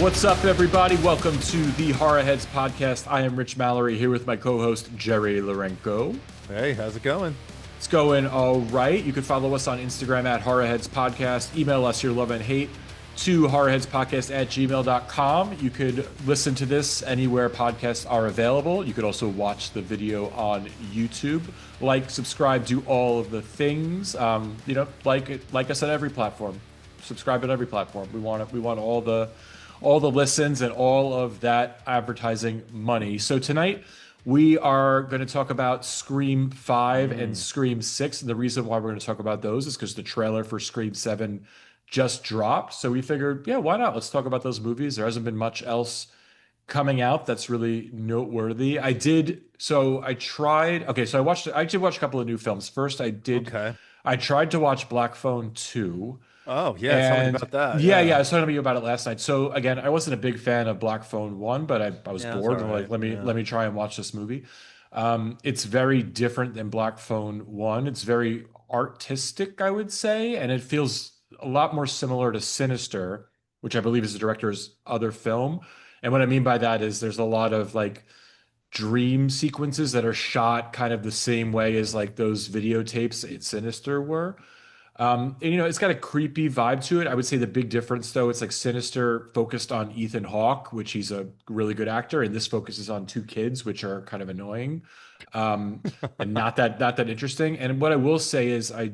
What's up, everybody? Welcome to the Horror Heads podcast. I am Rich Mallory here with my co-host Jerry Lorenko. Hey, how's it going? It's going all right. You can follow us on Instagram at Horror Heads Podcast. Email us your love and hate to horrorheadspodcast@gmail.com. You could listen to this anywhere podcasts are available. You could also watch the video on YouTube. Like, subscribe, do all of the things. Like us on every platform. Subscribe on every platform. We want all the listens and all of that advertising money. So tonight we are going to talk about Scream 5 and Scream 6. And the reason why we're going to talk about those is because the trailer for Scream 7 just dropped. So we figured, yeah, why not? Let's talk about those movies. There hasn't been much else coming out that's really noteworthy. I did I watched I did watch a couple of new films. First I tried to watch Black Phone 2. Oh, yeah, tell me about that. Yeah, I was talking to you about it last night. So again, I wasn't a big fan of Black Phone 1, but I was bored and like, let me try and watch this movie. It's very different than Black Phone 1. It's very artistic, I would say, and it feels a lot more similar to Sinister, which I believe is the director's other film. And what I mean by that is there's a lot of like dream sequences that are shot kind of the same way as like those videotapes in Sinister were. And it's got a creepy vibe to it. I would say the big difference, though, it's like Sinister focused on Ethan Hawke, which he's a really good actor, and this focuses on two kids, which are kind of annoying, and not that interesting. And what I will say is, I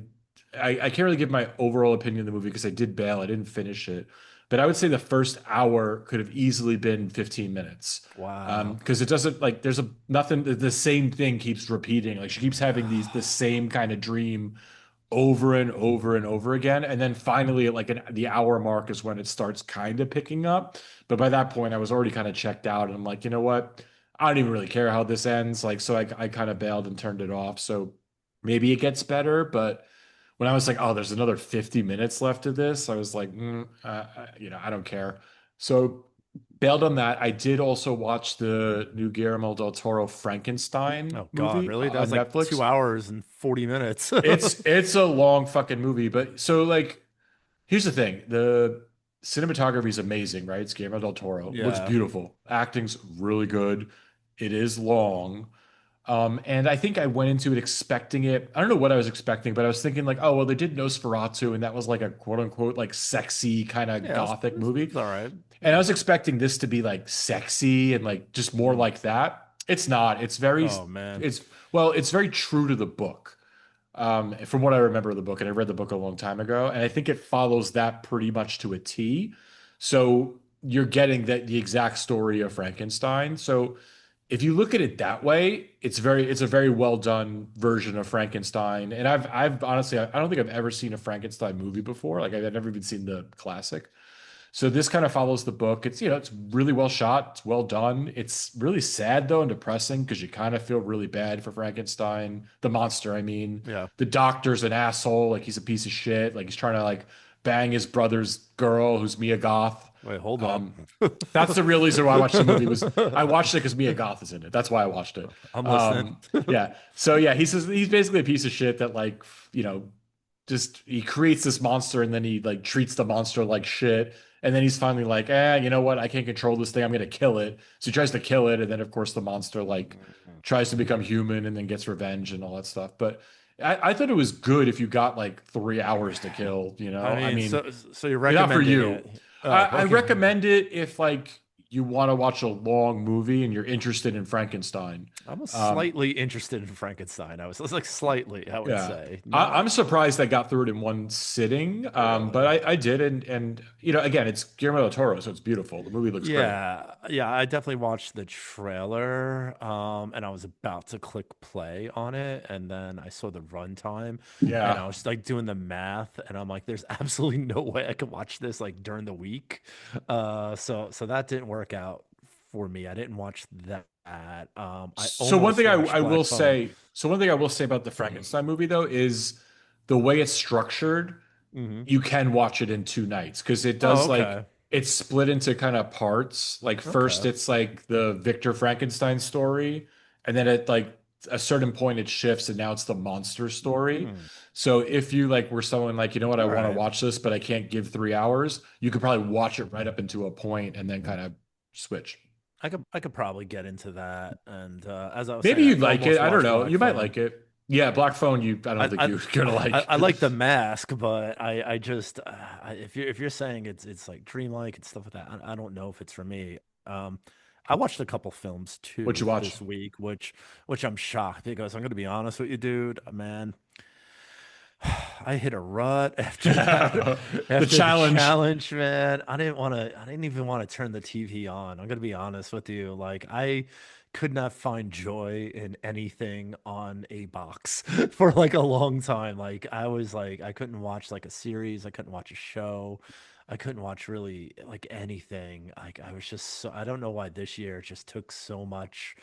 can't really give my overall opinion of the movie because I did bail. I didn't finish it, but I would say the first hour could have easily been 15 minutes. Wow. Because it doesn't like there's nothing. The same thing keeps repeating. Like she keeps having the same kind of dream over and over and over again. And then finally, the hour mark is when it starts kind of picking up. But by that point, I was already kind of checked out. And I'm like, you know what? I don't even really care how this ends. I kind of bailed and turned it off. So maybe it gets better. But when I was like, oh, there's another 50 minutes left of this, I was like, I don't care. So bailed on that. I did also watch the new Guillermo del Toro Frankenstein Oh God, movie really? That on was like Netflix. 2 hours and 40 minutes. It's a long fucking movie, but so like here's the thing. The cinematography is amazing, right? It's Guillermo del Toro. Looks Yeah. beautiful. Acting's really good. It is long. And I think I went into it expecting it. I don't know what I was expecting, but I was thinking like, oh, well, they did Nosferatu, and that was like a quote unquote like sexy kind of Yeah, gothic movie. it's all right. And I was expecting this to be like sexy and like just more like that. It's not. Oh man. It's very true to the book. From what I remember of the book, and I read the book a long time ago, and I think it follows that pretty much to a T. So you're getting the exact story of Frankenstein. So if you look at it that way, it's a very well done version of Frankenstein. And I've honestly, I don't think I've ever seen a Frankenstein movie before. Like I've never even seen the classic. So this kind of follows the book. It's really well shot. It's well done. It's really sad though and depressing because you kind of feel really bad for Frankenstein, the monster. I mean, Yeah. the doctor's an asshole. Like he's a piece of shit. Like he's trying to like bang his brother's girl, who's Mia Goth. Wait, hold on. That's the real reason why I watched the movie. Was I watched it because Mia Goth is in it. That's why I watched it. I'm listening. Yeah. So yeah, he's basically a piece of shit that like just he creates this monster and then he like treats the monster like shit. And then he's finally like, you know what? I can't control this thing. I'm gonna kill it. So he tries to kill it, and then of course the monster like tries to become human and then gets revenge and all that stuff. But I thought it was good if you got like 3 hours to kill. I mean, so you're not for recommending you. it. I Okay. recommend it if like you want to watch a long movie and you're interested in Frankenstein. I'm slightly interested in Frankenstein. I was like slightly, I would Yeah, say. I'm surprised I got through it in one sitting, but I did, and again, it's Guillermo del Toro, so it's beautiful. The movie looks great. Yeah, I definitely watched the trailer, and I was about to click play on it, and then I saw the runtime, and I Yeah, was like doing the math, and I'm like, there's absolutely no way I could watch this like during the week. So that didn't work out for me. I didn't watch that. I So one almost thing watched I Black will Phone. say, so one thing I will say about the Frankenstein movie though is the way it's structured. Hmm. You can watch it in 2 nights because it Oh, does like okay. it's split into kind of parts. Like first Okay. it's like the Victor Frankenstein story, and then it like a certain point it shifts and now it's the monster story. Hmm. So if you like were someone like, you know what, I All want to right. watch this, but I can't give 3 hours, you could probably watch it right up into a point and then kind of switch. I could probably get into that. And as I was Maybe saying, I you'd could like it. almost I don't watch know. Black You might Phone. like it. Yeah, Black Phone, I don't I think I you're gonna like. I like the mask, but I just if you're saying it's like dreamlike and stuff like that, I don't know if it's for me. Um, I watched a couple films What you too watch? this week, which I'm shocked because I'm gonna be honest with you, dude, man. I hit a rut after that, The after the challenge. challenge, man. I didn't even want to turn the TV on. I'm gonna be honest with you. Like I could not find joy in anything on a box for like a long time. Like I was like, I couldn't watch like a series, I couldn't watch a show, I couldn't watch really like anything. Like I was just so, I don't know why this year just took so much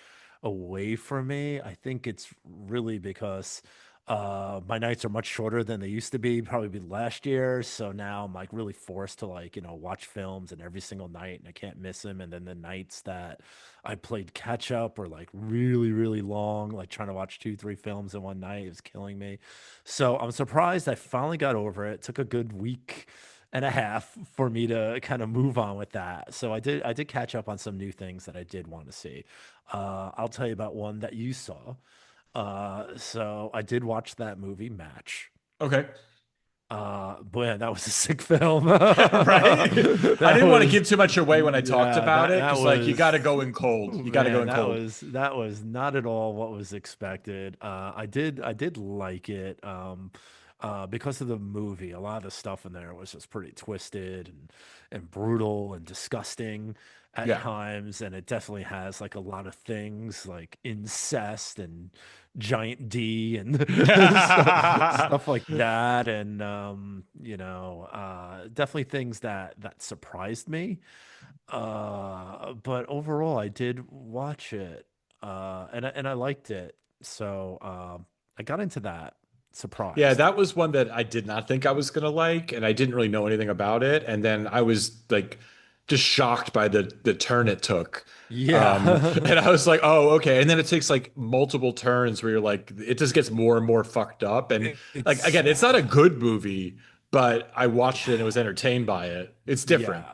away from me. I think it's really because my nights are much shorter than they used to be, probably last year. So now I'm like really forced to like, watch films and every single night and I can't miss them. And then the nights that I played catch up were like really, really long, like trying to watch two, three films in one night. It was killing me. So I'm surprised I finally got over it. It took a good week and a half for me to kind of move on with that. So I did catch up on some new things that I did want to see. I'll tell you about one that you saw. So I did watch that movie Match. Okay. Boy, that was a sick film. Right? I That didn't want to was, give too much away when I talked yeah, about that it that because, like, you got to was, go in cold. You got to go man, in cold. that was not at all what was expected. I did like it. Because of the movie, a lot of the stuff in there was just pretty twisted and brutal and disgusting at Yeah. times, and it definitely has like a lot of things like incest and giant D and stuff like that, and definitely things that surprised me. But overall, I did watch it, and I liked it, so I got into that. Yeah, Surprised. that was one that I did not think I was gonna like, and I didn't really know anything about it. And then I was like just shocked by the turn it took. Yeah. And I was like, oh, okay. And then it takes like multiple turns where you're like, it just gets more and more fucked up. And like It's again, it's not a good movie, but I watched it and was entertained by it. It's different. yeah.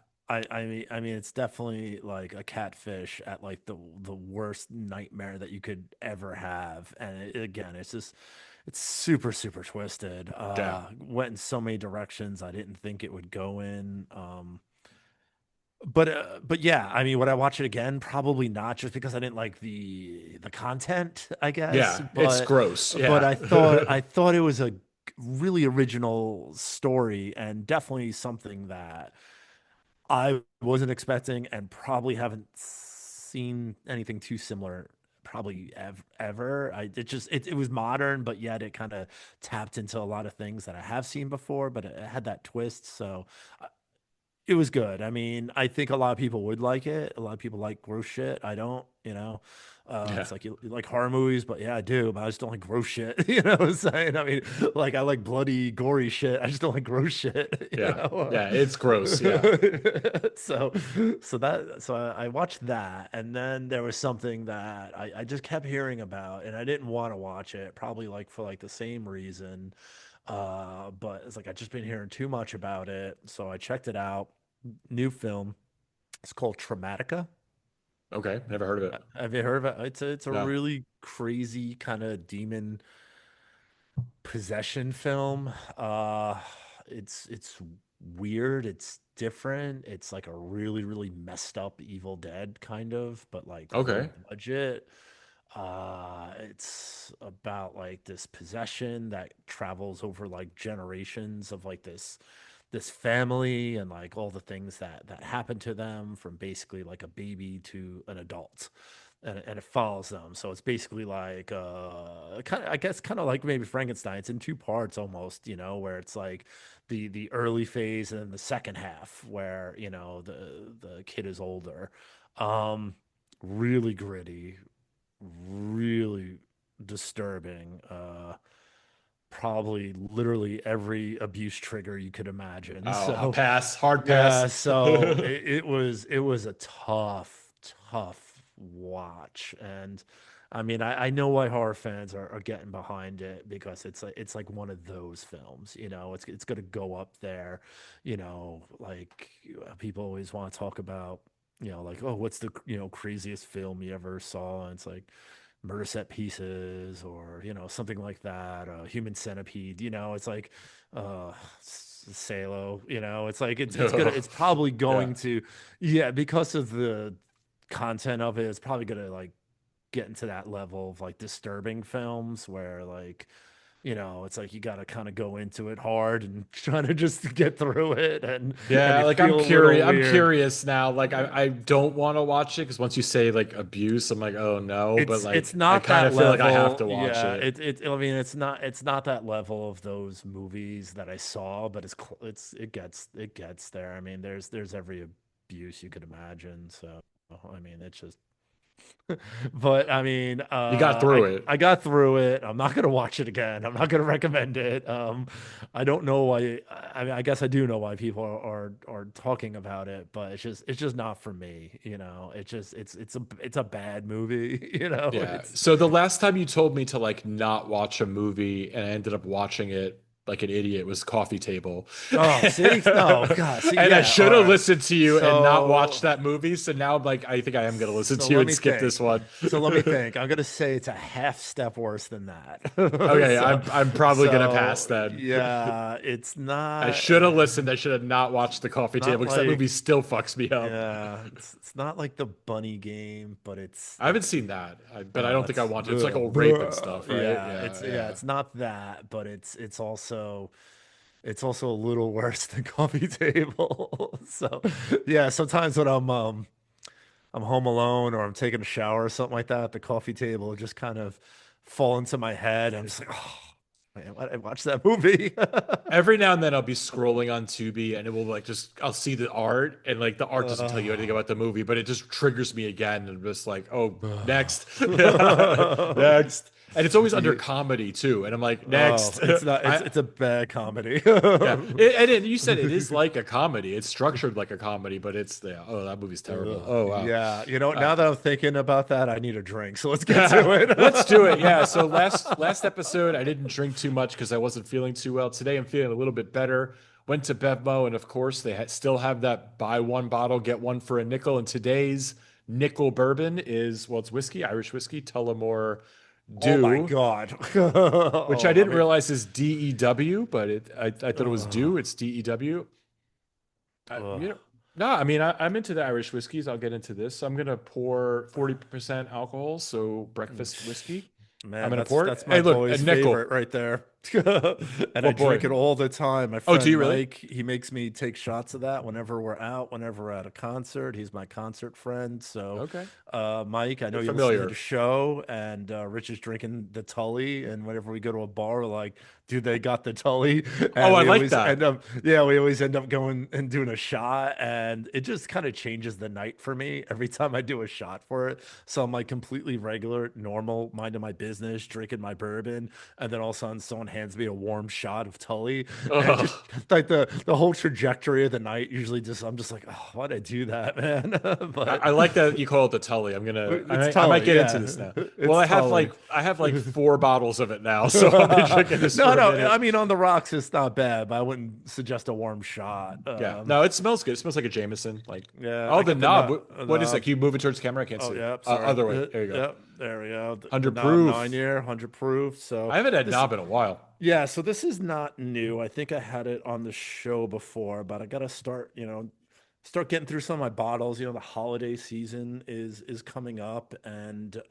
I mean it's definitely like a catfish at like the worst nightmare that you could ever have. And again, it's super super twisted. Yeah. Went in so many directions I didn't think it would go in. But yeah, I mean, would I watch it again? Probably not, just because I didn't like the content, I guess. Yeah. It's gross. But Yeah. I thought it was a really original story and definitely something that I wasn't expecting and probably haven't seen anything too similar probably ever. It was modern, but yet it kind of tapped into a lot of things that I have seen before, but it had that twist. So it was good. I mean, I think a lot of people would like it. A lot of people like gross shit. I don't, you know. Yeah. It's like you like horror movies, but yeah, I do. But I just don't like gross shit. You know what I'm saying? I mean, like I like bloody, gory shit. I just don't like gross shit. You Yeah. know. Yeah. It's gross. Yeah. So, so I watched that, and then there was something that I just kept hearing about, and I didn't want to watch it. Probably like for like the same reason. But it's like I just been hearing too much about it, so I checked it out. New film. It's called Traumatica. Okay. Never heard of it. Have you heard of it? It's a No. really crazy kind of demon possession film. It's weird. It's different. It's like a really really messed up Evil Dead kind of, but like low Okay. budget. It's about like this possession that travels over like generations of like this family and like all the things that happen to them from basically like a baby to an adult, and it follows them. So it's basically like kind of, I guess, kind of like maybe Frankenstein. It's in two parts almost, where it's like the early phase and then the second half where the kid is older. um Really gritty, really disturbing. Probably literally every abuse trigger you could imagine. Oh, I'll So pass. Hard yeah, pass. so it was a tough watch, and I mean, I know why horror fans are getting behind it because it's like one of those films, it's gonna go up there, like people always want to talk about, like, oh, what's the craziest film you ever saw? And it's like Murder Set Pieces or something like that, Human Centipede, it's like Salo, it's like it's probably Yeah. going to, yeah, because of the content of it, it's probably gonna like get into that level of like disturbing films where like it's like you got to kind of go into it hard and trying to just get through it, and Yeah, you like I'm feel a little curious. I'm weird. curious now. Like I don't want to watch it because once you say like abuse, I'm like, oh no. But It's like I not kind that of feel like I have level. to watch Yeah, it. I mean, it's not that level of those movies that I saw, but it gets there. I mean, there's every abuse you could imagine. So I mean, it's just but I mean, You got through it. I got through it. I'm not gonna watch it again. I'm not gonna recommend it. I don't know why. I mean, I guess I do know why people are talking about it, but it's just not for me. It's a bad movie. Yeah. It's So the last time you told me to like not watch a movie and I ended up watching it like an idiot was Coffee Table. oh, see, no, God, see, And I yeah, all should have right. listened to you and not watched So that movie. So now I'm like, I think I am gonna listen so to you let and me skip think. this one. So let me think. I'm gonna say it's a half step worse than that. Okay, so I'm probably gonna pass so then. yeah, it's I not. should have listened. I should have not watched the It's Coffee Table not because that movie like, still fucks me up. yeah, it's not like the bunny game, but I haven't seen that, but I don't think I it's want to. It's like all rape and stuff, right? yeah, Yeah, yeah. it's not that, but it's also a little worse than coffee table. So yeah, sometimes when I'm home alone or I'm taking a shower or something like that, the coffee table will just kind of fall into my head. I'm just like, oh man, why did I watch that movie? Every now and then I'll be scrolling on Tubi and it will like just I'll see the art and like the art doesn't tell you anything uh, about the movie, but it just triggers me again and I'm just like, oh, next. Next. And it's always under You- comedy too. And I'm like, oh, next. it's not. It's I it's a bad comedy. yeah. You said it is like a comedy. It's structured like a comedy, but it's yeah, oh, that movie's terrible. Oh wow. Yeah, Uh, now that I'm thinking about that, I need a drink. So let's get to let's do it. it. Yeah. So last episode I didn't drink too much because I wasn't feeling too well. Today I'm feeling a little bit better. Went to Bevmo and of course they still have that buy one bottle get one for a nickel. And today's nickel bourbon is well, it's whiskey, Irish whiskey, Tullamore Oh my Dew, God. which I Oh, I didn't mean, realize is DEW, but I thought it was uh, Dew. It's DEW. uh, No, I mean I'm into the Irish whiskeys. I'll get into this. So I'm gonna pour 40% alcohol, so breakfast whiskey. I'm man, gonna that's pour it. that's my Hey, look, a boy's nickel. favorite right there. And I What boy? drink it all the time. My Oh, do friend you really? Mike, he makes me take shots of that whenever we're out, whenever we're at a concert. He's my concert friend. So, Okay, Mike, I know you're you listen to the familiar. show, and Rich is drinking the Tully. And whenever we go to a bar, we're like, dude, they got the Tully. Oh, And I we like always that. end up, yeah, we always end up going and doing a shot. And it just kind of changes the night for me every time I do a shot for it. So I'm like completely regular, normal, minding my business, drinking my bourbon, and then all of a sudden someone hands me a warm shot of Tully, and just Ugh. like the whole trajectory of the night usually just I'm just like, oh, why'd I do that, man? But I like that you call it the Tully. it's I might Tully, get into yeah, this now. Well, it's Tully. I have like 4 bottles of it now, so I'll be drinking this No, for a no, I minute. mean on the rocks it's not bad, but I wouldn't suggest a warm shot. Yeah, no, it smells good. It smells like a Jameson. Like, Yeah, oh, I the got the knob. nut. What is that? Can you move it towards the camera? I can't Oh see. yeah, sorry. Other way. There you go. Yep, there we go. The 100 knob nine proof. year, 100 proof. So I haven't had this, knob in a while. yeah, so this is not new. I think I had it on the show before, but I gotta start getting through some of my bottles. The holiday season is coming up, and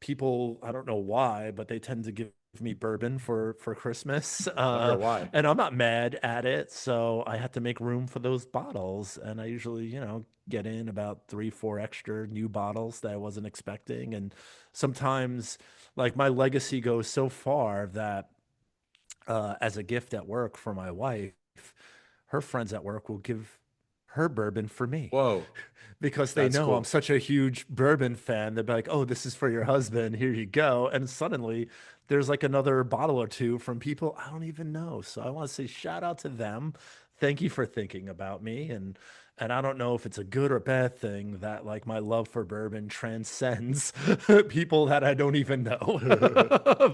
people, I don't know why, but they tend to give me bourbon for Christmas. Wonder why. And I'm not mad at it, so I had to make room for those bottles, and I usually, get in about 3, 4 extra new bottles that I wasn't expecting, and sometimes like my legacy goes so far that as a gift at work for my wife, her friends at work will give her bourbon for me Whoa, because they that's know I'm cool. such a huge bourbon fan. They'll be like, "Oh, this is for your husband. Here you go." And suddenly there's like another bottle or two from people I don't even know. So I want to say shout out to them. thank you for thinking about me, and I don't know if it's a good or bad thing that like my love for bourbon transcends people that I don't even know.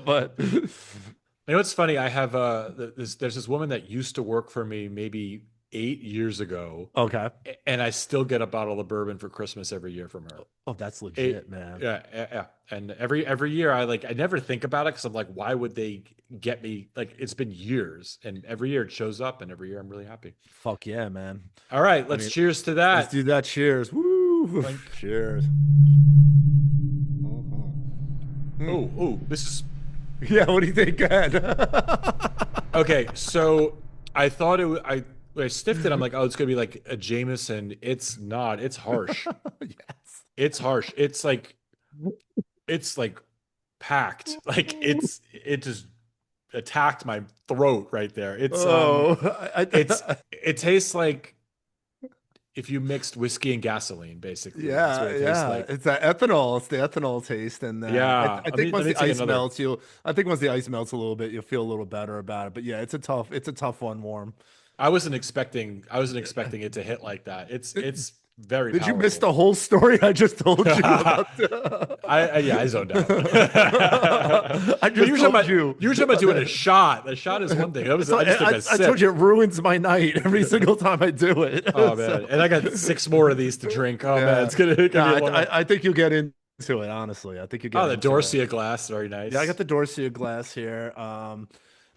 But You know what's funny? I have there's this woman that used to work for me maybe 8 years ago, okay. and I still get a bottle of bourbon for Christmas every year from her. Oh, that's legit, It, man. yeah, yeah, yeah. And every year I never think about it because I'm like, why would they get me? Like it's been years, and every year it shows up, and every year I'm really happy. Fuck yeah, man. All right, I let's mean, cheers to let's that. do that. Cheers. Woo. Clink. Cheers. Mhm. Hmm. Oh, oh, this is Yeah, what do you think? Go ahead. okay. So I thought I when I sniffed it. I'm like, oh, it's gonna be like a Jameson. It's not. It's harsh. Yes. It's harsh. It's like packed. Like it just attacked my throat right there. Oh, It's it tastes like if you mixed whiskey and gasoline, basically. That's what yeah, it tastes yeah. like. It's that ethanol. It's the ethanol taste, and then Yeah. I Let me think once let me the take ice another. melts, you'll. I think once the ice melts a little bit, you'll feel a little better about it. But yeah, it's a tough one, warm. I wasn't expecting it to hit like that. It's very Did you miss powerful. the whole story I just told you about? Yeah, I zoned out. I But just told you. you were talking about doing a shot. A shot is one thing. I just took a I told sip. you it ruins my night every single time I do it. Oh man. So, And I got six more of these to drink. Oh man, yeah. it's gonna be a Nah, long night. I think you'll get into it, honestly. I think you get Oh, the into it. Dorsia glass, very Yeah, I got nice. the Dorsia glass here.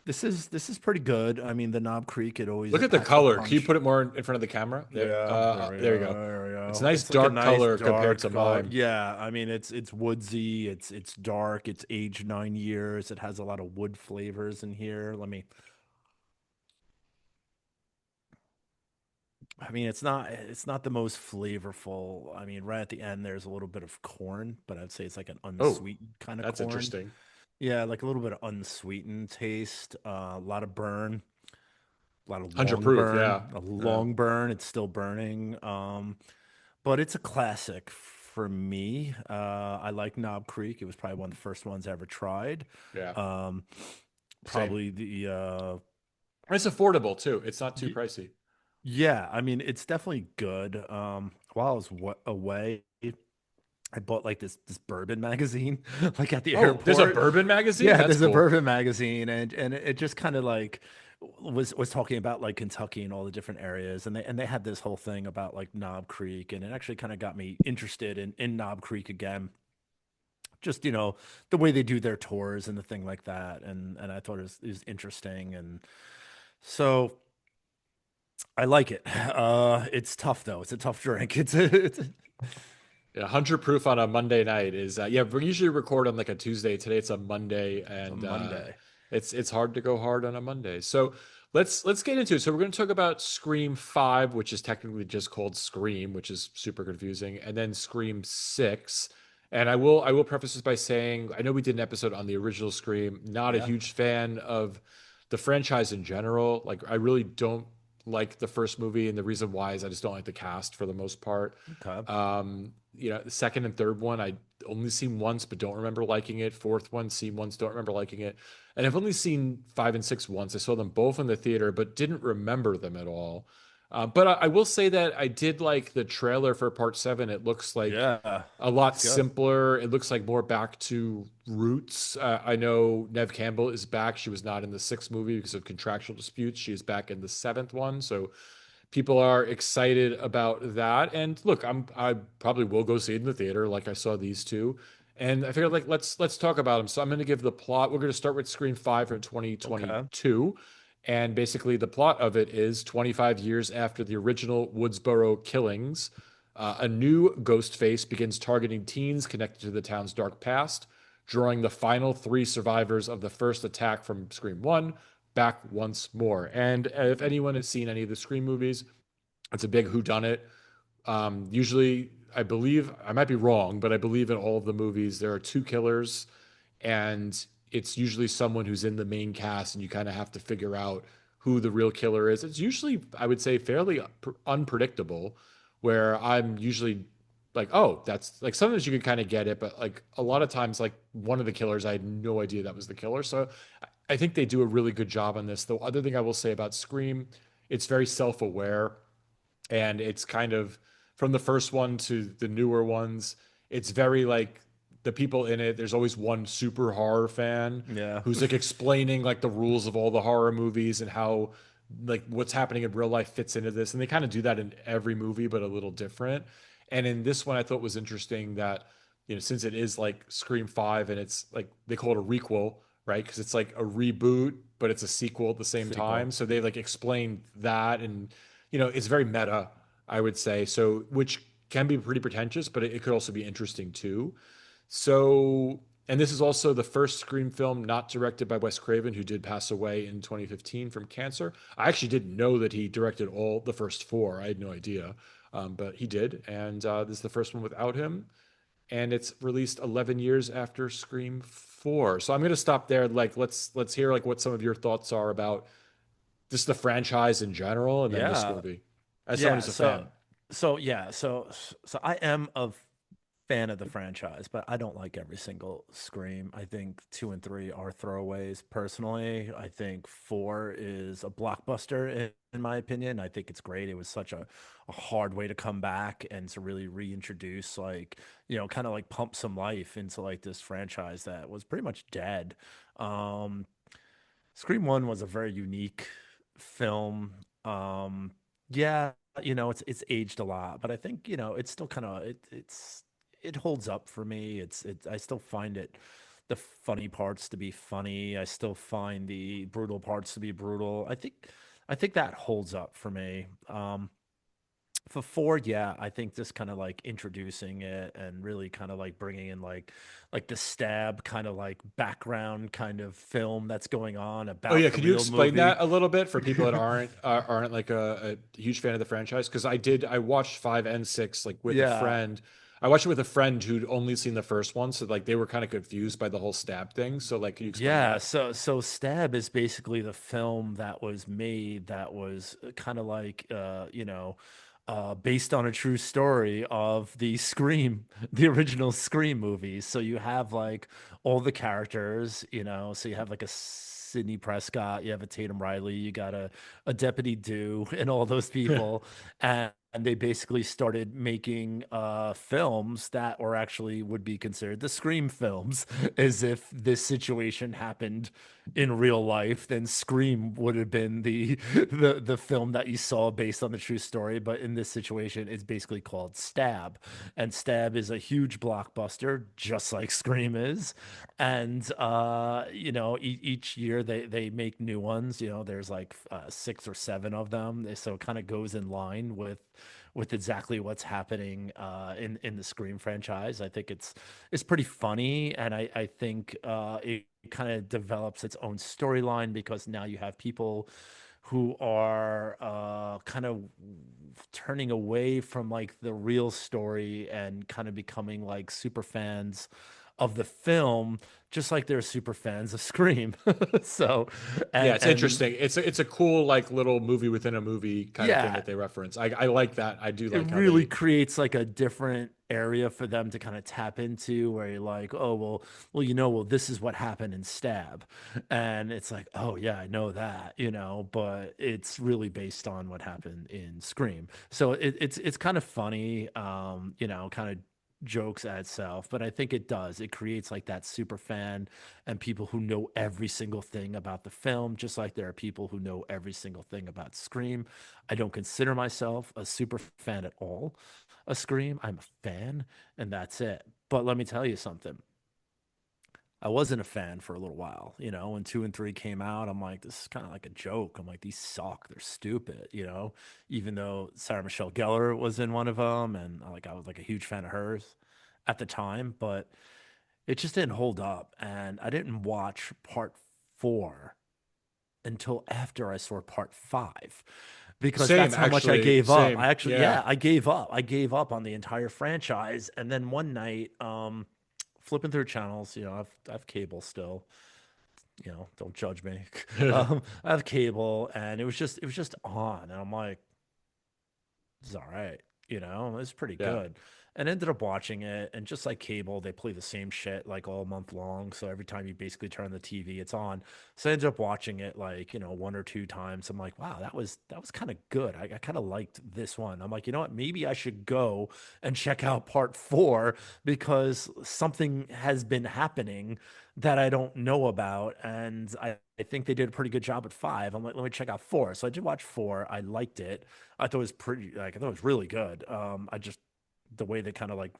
This is pretty good. I mean, the Knob Creek, Look it at the packs a color. Can you punch. put it more in front of the camera? Yeah, there we There you go. go. There we It's a go. nice It's like a dark nice color compared to dark. mine. Yeah, I mean, it's woodsy. It's dark. It's aged 9 years. It has a lot of wood flavors in here. Let me. I mean, it's not the most flavorful. I mean, right at the end, there's a little bit of corn, but I'd say it's like an Oh, unsweetened kind of that's corn. interesting. Yeah, like a little bit of unsweetened taste. A lot of burn, a lot of 100 long proof, burn, yeah. a Yeah. long burn. It's still burning. But it's a classic for me. I like Knob Creek. It was probably one of the first ones I ever tried. Yeah. Um, Same. probably the It's affordable too. It's not too y- pricey. yeah. I mean, it's definitely good. While I was away, I bought like this bourbon magazine, like at the Oh, there's a airport. bourbon magazine? Yeah, That's there's a cool. bourbon magazine, and it just kind of like was talking about like Kentucky and all the different areas, and they had this whole thing about like Knob Creek, and it actually kind of got me interested in Knob Creek again. Just the way they do their tours and the thing like that, and I thought it was interesting, and so I like it. It's tough though. It's a tough drink. Yeah, 100 proof on a Monday night is yeah, we usually record on like a Tuesday. Today it's a Monday It's a and Monday. it's hard to go hard on a Monday. So let's get into it. So we're going to talk about Scream 5, which is technically just called Scream, which is super confusing, and then Scream 6. And I will preface this by saying I know we did an episode on the original Scream, not a Yeah. huge fan of the franchise in general. Like I really don't like the first movie, and the reason why is I just don't like the cast for the most part. Okay. The second and third one I only seen once, but don't remember liking it. Fourth one, seen once, don't remember liking it. And I've only seen five and six once. I saw them both in the theater, but didn't remember them at all. But I will say that I did like the trailer for part seven. It looks like Yeah. a lot It's good. simpler. It looks like more back to roots. I know Nev Campbell is back. She was not in the sixth movie because of contractual disputes. She is back in the seventh one. So people are excited about that. And look, I probably will go see it in the theater, like I saw these two. And I figured like let's talk about them. So I'm going to give the plot. We're going to start with Scream 5 from Okay. 2022. And basically, the plot of it is 25 years after the original Woodsboro killings, a new Ghostface begins targeting teens connected to the town's dark past, drawing the final three survivors of the first attack from Scream 1 back once more. And if anyone has seen any of the Scream movies, it's a big whodunit. Usually, I believe, I might be wrong, but I believe in all of the movies, there are two killers, and it's usually someone who's in the main cast, and you kind of have to figure out who the real killer is. It's usually, I would say, fairly unpredictable, where I'm usually like, oh, that's like sometimes you can kind of get it, but like a lot of times, like one of the killers, I had no idea that was the killer. So I think they do a really good job on this. The other thing I will say about Scream It's very self-aware, and it's kind of from the first one to the newer ones, it's very like the people in it, there's always one super horror fan Yeah. who's like explaining like the rules of all the horror movies and how like what's happening in real life fits into this. And they kind of do that in every movie, but a little different. And in this one, I thought was interesting that, since it is like Scream 5 and it's like they call it a requel, right? Because it's like a reboot, but it's a sequel at the same time. Sequel. So they like explained that, and it's very meta, I would say. So, which can be pretty pretentious, but it could also be interesting too. So, and this is also the first Scream film not directed by Wes Craven, who did pass away in 2015 from cancer. I actually didn't know that he directed all the first four. I had no idea, but he did, and this is the first one without him. And it's released 11 years after Scream 4. So I'm going to stop there. Like, let's hear like what some of your thoughts are about just the franchise in general, and then this Yeah. movie, as someone Yeah. who's a So fan. so yeah, so I am a fan of the franchise, but I don't like every single Scream. I think two and three are throwaways personally. I think four is a blockbuster in my opinion. I think it's great. It was such a hard way to come back and to really reintroduce, like, kind of like pump some life into like this franchise that was pretty much dead. Um, Scream One was a very unique film. Yeah, it's aged a lot, but I think it's still kind of it holds up for me. I still find it the funny parts to be funny. I still find the brutal parts to be brutal. I think that holds up for me. For four, yeah, I think just kind of like introducing it and really kind of like bringing in like the stab kind of like background kind of film that's going on Oh about yeah, the could you real explain movie. that a little bit for people that aren't like a huge fan of the franchise? Because I watched 5 and 6 like with a Yeah. friend. I watched it with a friend who'd only seen the first one, so like they were kind of confused by the whole stab thing. So like, can you explain Yeah, that? so Stab is basically the film that was made that was kind of like based on a true story of the Scream, the original Scream movies. So you have like all the characters, so you have like a Sidney Prescott, you have a Tatum Riley, you got a Deputy Do, and all those people. And they basically started making films that were actually would be considered the Scream films, as if this situation happened in real life, then Scream would have been the film that you saw based on the true story. But in this situation, it's basically called Stab, and Stab is a huge blockbuster, just like Scream is. And each year they make new ones. There's like six or seven of them, so it kind of goes in line with exactly what's happening in the Scream franchise. I think it's pretty funny, and I think it kind of develops its own storyline because now you have people who are kind of turning away from like the real story and kind of becoming like super fans of the film, just like they're super fans of Scream. So, Yeah, and it's and interesting. It's a cool like little movie within a movie kind of thing yeah, that they reference. I like that. I do it like how really they. creates like a different area for them to kind of tap into where you're like, oh well, this is what happened in Stab. And it's like, oh yeah, I know that, but it's really based on what happened in Scream. So it's kind of funny, kind of jokes at itself, but I think it does. It creates like that super fan and people who know every single thing about the film, just like there are people who know every single thing about Scream. I don't consider myself a super fan at all of Scream. I'm a fan, and that's it. But let me tell you something. I wasn't a fan for a little while. When two and three came out, I'm like, this is kind of like a joke. I'm like, these suck. They're stupid. Even though Sarah Michelle Gellar was in one of them, and I was like a huge fan of hers at the time, but it just didn't hold up. And I didn't watch part four until after I saw part five because Same, that's how much I actually. gave up. Same. Yeah. I gave up. I gave up on the entire franchise. And then one night, flipping through channels, I've cable still, don't judge me. I have cable and it was just on. And I'm like, it's all right. It's pretty Yeah. good. and ended up watching it. And just like cable, they play the same shit like all month long. So every time you basically turn the TV, it's on. So I ended up watching it like, one or two times. I'm like, wow, that was kind of good. I kind of liked this one. I'm like, you know what? Maybe I should go and check out part four because something has been happening that I don't know about. And I think they did a pretty good job at five. I'm like, let me check out four. So I did watch four. I liked it. I thought it was I thought it was really good. I just, the way they kind of like,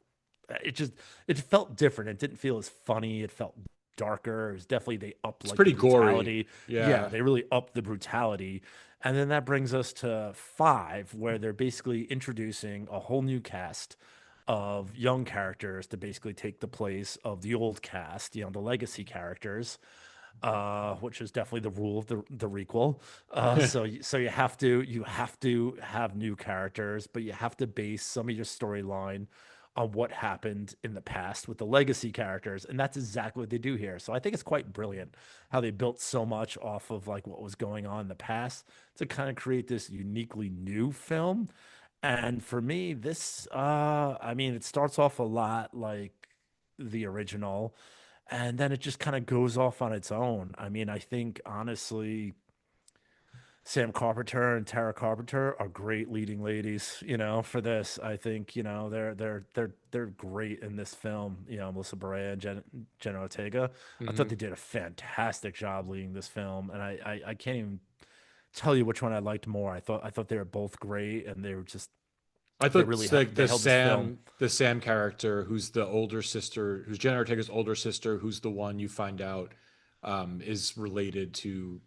it just, it felt different. It didn't feel as funny. It felt darker. It was definitely, they upped It's like the pretty gory. brutality. Yeah, Yeah. they really upped the brutality. And then that brings us to five, where they're basically introducing a whole new cast of young characters to basically take the place of the old cast, the legacy characters, which is definitely the rule of the requel. So you have to have new characters, but you have to base some of your storyline on what happened in the past with the legacy characters, and that's exactly what they do here. So I think it's quite brilliant how they built so much off of like what was going on in the past to kind of create this uniquely new film. And for me, this, I mean, it starts off a lot like the original, and then it just kind of goes off on its own. I mean, I think honestly, Sam Carpenter and Tara Carpenter are great leading ladies, for this. I think, they're great in this film. Melissa Barea and Jenna Ortega. I thought Hmm. they did a fantastic job leading this film, and I can't even tell you which one I liked more. I thought they were both great, and they were just I they thought really like they held this film. The Sam character, who's the older sister, who's Jenna Ortega's older sister, who's the one you find out is related to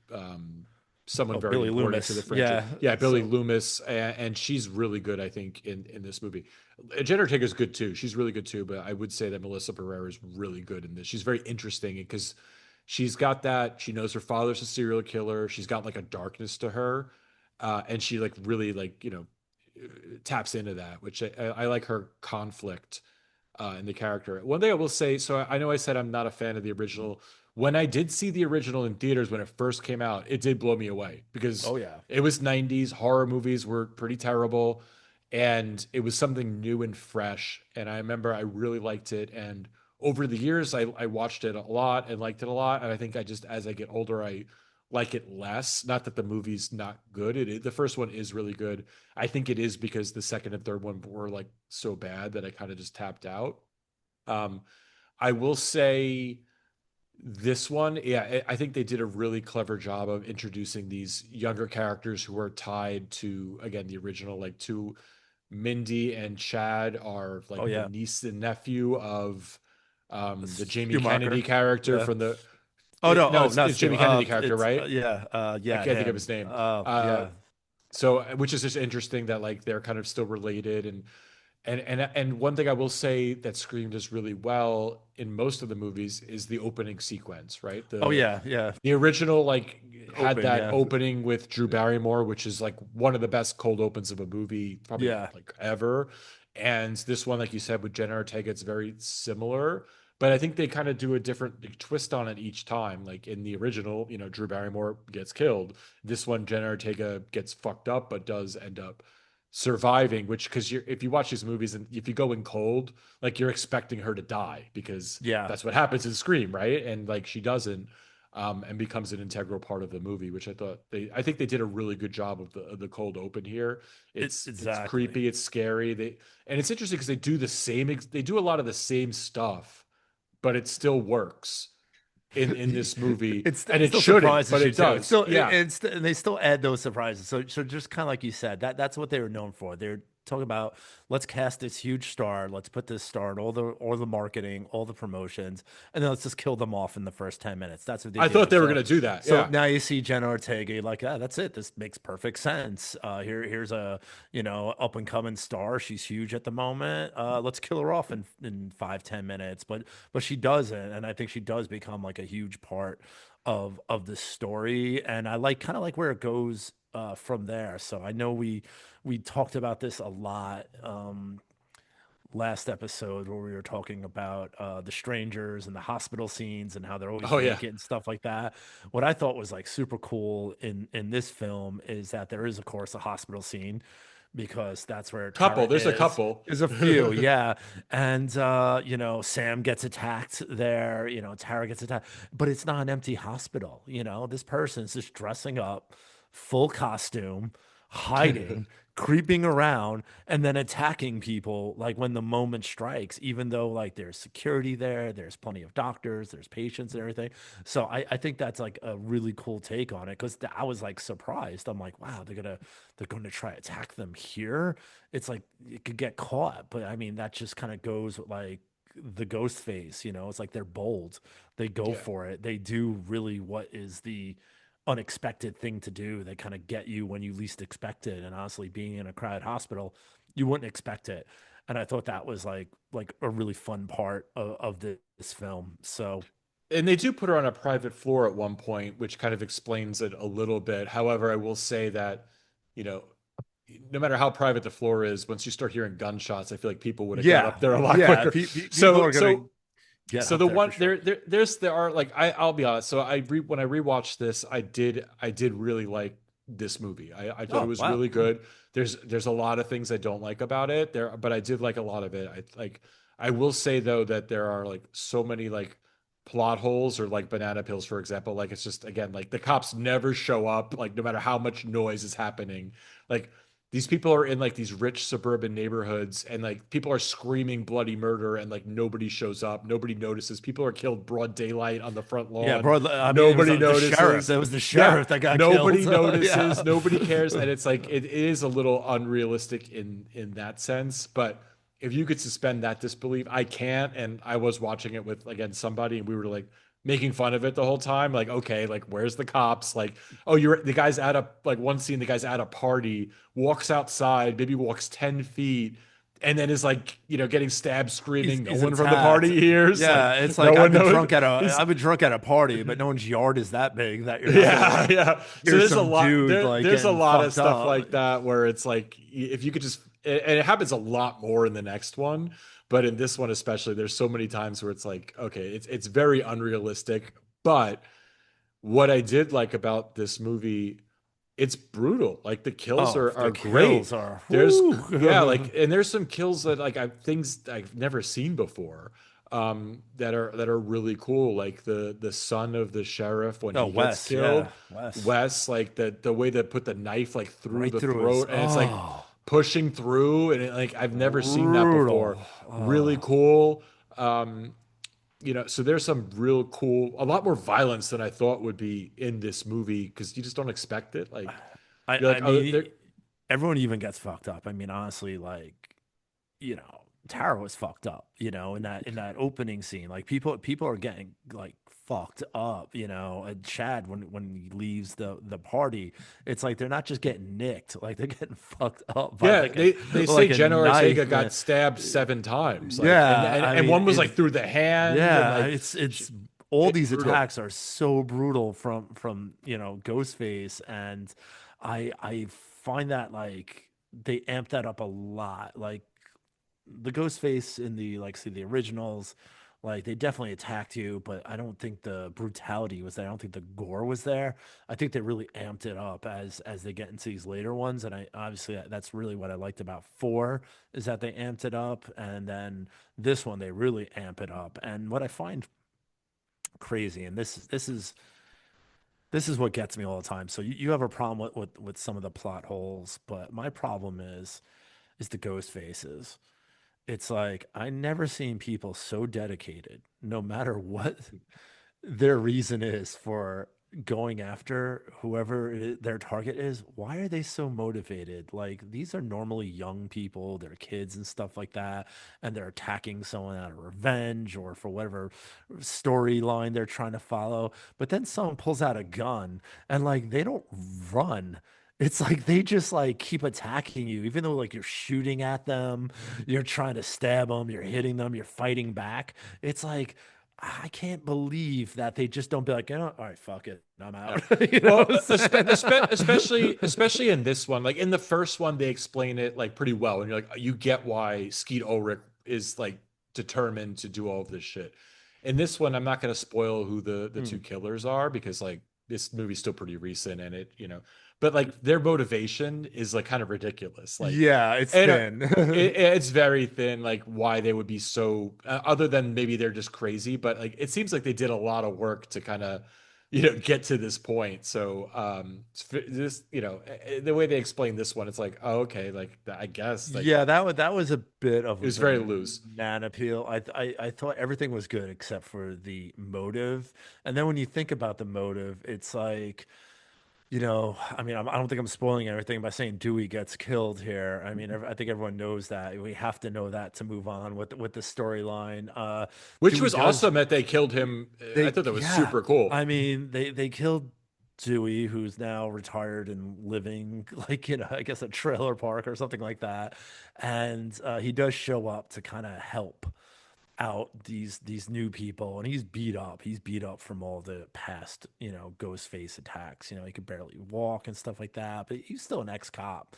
someone Oh, very Billy important to the Loomis. franchise. Yeah. Yeah, Billy So, Loomis, and she's really good, I think, in this movie. Jenna Ortega's good too. She's really good too, but I would say that Melissa Barrera is really good in this. She's very interesting because she's got that. She knows her father's a serial killer. She's got like a darkness to her, and she like really like taps into that, which I like her conflict in the character. One thing I will say, so I know I said I'm not a fan of the original. When I did see the original in theaters when it first came out, it did blow me away because oh yeah. it was 90s. Horror movies were pretty terrible, and it was something new and fresh. And I remember I really liked it. And over the years, I watched it a lot and liked it a lot. And I think I just, as I get older, I like it less. Not that the movie's not good. The first one is really good. I think it is because the second and third one were like so bad that I kind of just tapped out. Um, I will say this one, yeah, I think they did a really clever job of introducing these younger characters who are tied to, again, the original. Like, two, Mindy and Chad are Oh like the yeah. niece and nephew of the Jamie Kennedy Schumacher. character Yeah. from the. Oh no. No, Oh, not it's Stu. Jamie Kennedy character, It's right? yeah. I Yeah. can't think of Him. his name. Yeah. So which is just interesting that like they're kind of still related, and one thing I will say that Scream does really well in most of the movies is the opening sequence, right? Oh The yeah. Yeah. the original like had Open. that Yeah. opening with Drew Barrymore, which is like one of the best cold opens of a movie probably Yeah. like ever. And this one, like you said, with Jenna Ortega, it's very similar. But I think they kind of do a different like, twist on it each time. Like in the original, Drew Barrymore gets killed. This one, Jenna Ortega gets fucked up, but does end up surviving. Which, because if you watch these movies and if you go in cold, like you're expecting her to die because Yeah. that's what happens in Scream, right? And like she doesn't, and becomes an integral part of the movie, which I think they did a really good job of the cold open here. It's Exactly. creepy, it's scary. And it's interesting because they do a lot of the same stuff, but it still works in this movie, and It it still shouldn't, but surprises you it too. It's does. still Yeah. and they still add those surprises. So just kind of like you said, that's what they were known for. They're talking about, let's cast this huge star, let's put this star in all the marketing, all the promotions, and then let's just kill them off in the first 10 minutes. That's what they I thought do. they were So gonna do that. so Yeah. now you see Jenna Ortega, you're like, ah, that's it. This makes perfect sense. Here's a up and coming star. She's huge at the moment. Let's kill her off in 5-10 minutes. But she doesn't, and I think she does become like a huge part of the story, and I like kind of like where it goes from there. So I know we talked about this a lot last episode where we were talking about the strangers and the hospital scenes and how they're always Oh yeah. naked and stuff like that. What I thought was like super cool in this film is that there is of course a hospital scene because that's where Tara Couple. There's a is. couple. There's a few, yeah. And Sam gets attacked there, Tara gets attacked, but it's not an empty hospital, This person's just dressing up, full costume, hiding, creeping around, and then attacking people like when the moment strikes, even though like there's security there, there's plenty of doctors, there's patients and everything. So I think that's like a really cool take on it because I was like surprised. I'm like, wow, they're gonna try to attack them here. It's like it could get caught, but I mean that just kind of goes with like the ghost face, It's like they're bold. They go Yeah. for it. They do really what is the unexpected thing to do. They kind of get you when you least expect it. And honestly, being in a crowded hospital, you wouldn't expect it. And I thought that was like a really fun part of this film. So And they do put her on a private floor at one point, which kind of explains it a little bit. However, I will say that, you know, no matter how private the floor is, once you start hearing gunshots, I feel like people would have got yeah, up there a lot yeah, quicker. people So, are gonna so, get so up the there for one sure. there are like I'll be honest. So when I rewatched this, I did really like this movie. I thought it Oh was wow, really cool. good. There's a lot of things I don't like about it there, but I did like a lot of it. I will say though that there are like so many like plot holes or like banana pills, for example. Like it's just again like the cops never show up, like no matter how much noise is happening. Like these people are in like these rich suburban neighborhoods and like people are screaming bloody murder and like nobody shows up, nobody notices. People are killed broad daylight on the front Yeah, lawn, bro. I mean, it was nobody the sheriff. notices. That was the Yeah, sheriff that got killed. nobody notices, Yeah. nobody cares, and it's like it is a little unrealistic in that sense. But if you could suspend that disbelief, I can't. And I was watching it with again somebody, and we were like making fun of it the whole time. Like, okay, like where's the cops? Like, oh, you're the guy's at a like one scene, the guy's at a party, walks outside, maybe walks 10 feet, and then is like, getting stabbed, He's screaming. No he's one from the attacked. party hears. Like, Yeah, it's no like one knows. It's I've been drunk at a party, but no one's yard is that big that you're not gonna yeah, like yeah. So hear there's a some lot dude like there's a getting lot of fucked stuff up. like that where it's like if you could just and it happens a lot more in the next one, but in this one especially, there's so many times where it's like, okay, it's very unrealistic. But what I did like about this movie, it's brutal. Like the kills Oh, are the great. kills are There's yeah, whoo. like and there's some kills that like things I've never seen before that are really cool. Like the son of the sheriff when Oh, he gets Wes, killed, yeah, Wes, Wes, like the way they put the knife like through right the through his. throat and it's like Oh, pushing through and like I've never seen that brutal. before. Really Oh, cool. Um, so there's some real cool, a lot more violence than I thought would be in this movie because you just don't expect it. Like I you're I like, oh, mean, there, everyone even gets fucked up. I mean, honestly, like you know, Tara was fucked up, in that opening scene. Like people are getting like fucked up, and Chad when he leaves the party, it's like they're not just getting nicked, like they're getting fucked up by yeah, like a they say like a Jenna Ortega knife, man. got stabbed 7 times, like, and Yeah, and, I and mean one was like it's through the hand, and yeah, like, it's all it's these brutal. attacks are so brutal from Ghostface, and I find that like they amp that up a lot. Like the Ghostface in the like see the originals, like they definitely attacked you, but I don't think the brutality was there. I don't think the gore was there. I think they really amped it up as they get into these later ones, and I obviously that's really what I liked about four is that they amped it up, and then this one they really amp it up. And what I find crazy, and this is what gets me all the time. So you have a problem with some of the plot holes, but my problem is the ghost faces. It's like I never seen people so dedicated, no matter what their reason is for going after whoever their target is. Why are they so motivated? Like these are normally young people, they're kids and stuff like that, and they're attacking someone out of revenge or for whatever storyline they're trying to follow. But then someone pulls out a gun and like they don't run. It's like they just like keep attacking you, even though like you're shooting at them, you're trying to stab them, you're hitting them, you're fighting back. It's like I can't believe that they just don't be like, all right, fuck it, I'm Yeah. out. Well, So- especially in this one, like in the first one, they explain it like pretty well, and you're like, you get why Skeet Ulrich is like determined to do all of this shit. In this one, I'm not going to spoil who the two Mm. killers are because like this movie's still pretty recent, and but like their motivation is like kind of ridiculous. Like, Yeah, it's and thin. it's very thin. Like why they would be so other than maybe they're just crazy, but like it seems like they did a lot of work to kind of get to this point. So this the way they explain this one, it's like, oh, okay, like I guess like Yeah, that was a bit of it a was very loose. banana peel. I thought everything was good except for the motive. And then when you think about the motive, it's like, I mean, I don't think I'm spoiling everything by saying Dewey gets killed here. I mean, I think everyone knows that. We have to know that to move on with the storyline. Which Dewey was does awesome that they killed him. I thought that was yeah. super cool. I mean, they killed Dewey, who's now retired and living like, I guess a trailer park or something like that. And he does show up to kind of help out these new people, and he's beat up. He's beat up from all the past, Ghostface attacks. He could barely walk and stuff like that, but he's still an ex-cop,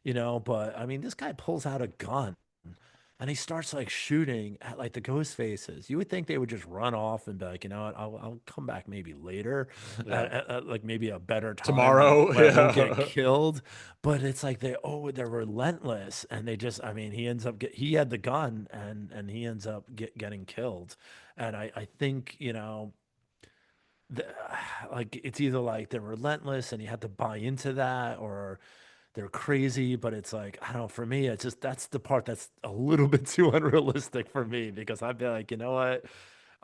but I mean, this guy pulls out a gun and he starts like shooting at like the ghost faces. You would think they would just run off and be like, you know what, I'll come back maybe later, Yeah. like maybe a better time Tomorrow. where I won't get Yeah. killed. But it's like they're relentless, and they just, I mean, he had the gun, and he ends up getting killed. And I think, the, like it's either like they're relentless and you have to buy into that, or they're crazy. But it's like, I don't know, for me, it's just that's the part that's a little bit too unrealistic for me, because I'd be like, you know what?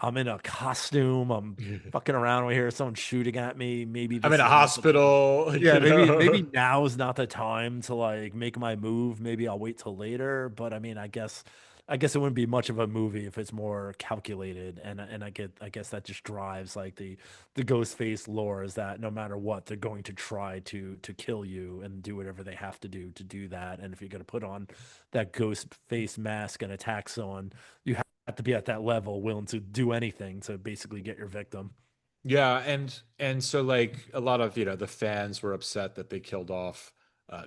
I'm in a costume. I'm fucking around over here. Someone's shooting at me. Maybe I'm in this a is not the time. hospital. Yeah, maybe now is not the time to like make my move. Maybe I'll wait till later. But I mean, I guess it wouldn't be much of a movie if it's more calculated. And I guess that just drives like the ghost face lore, is that no matter what, they're going to try to kill you and do whatever they have to do that. And if you're gonna put on that ghost face mask and attack someone, you have to be at that level, willing to do anything to basically get your victim. Yeah, and so like a lot of the fans were upset that they killed off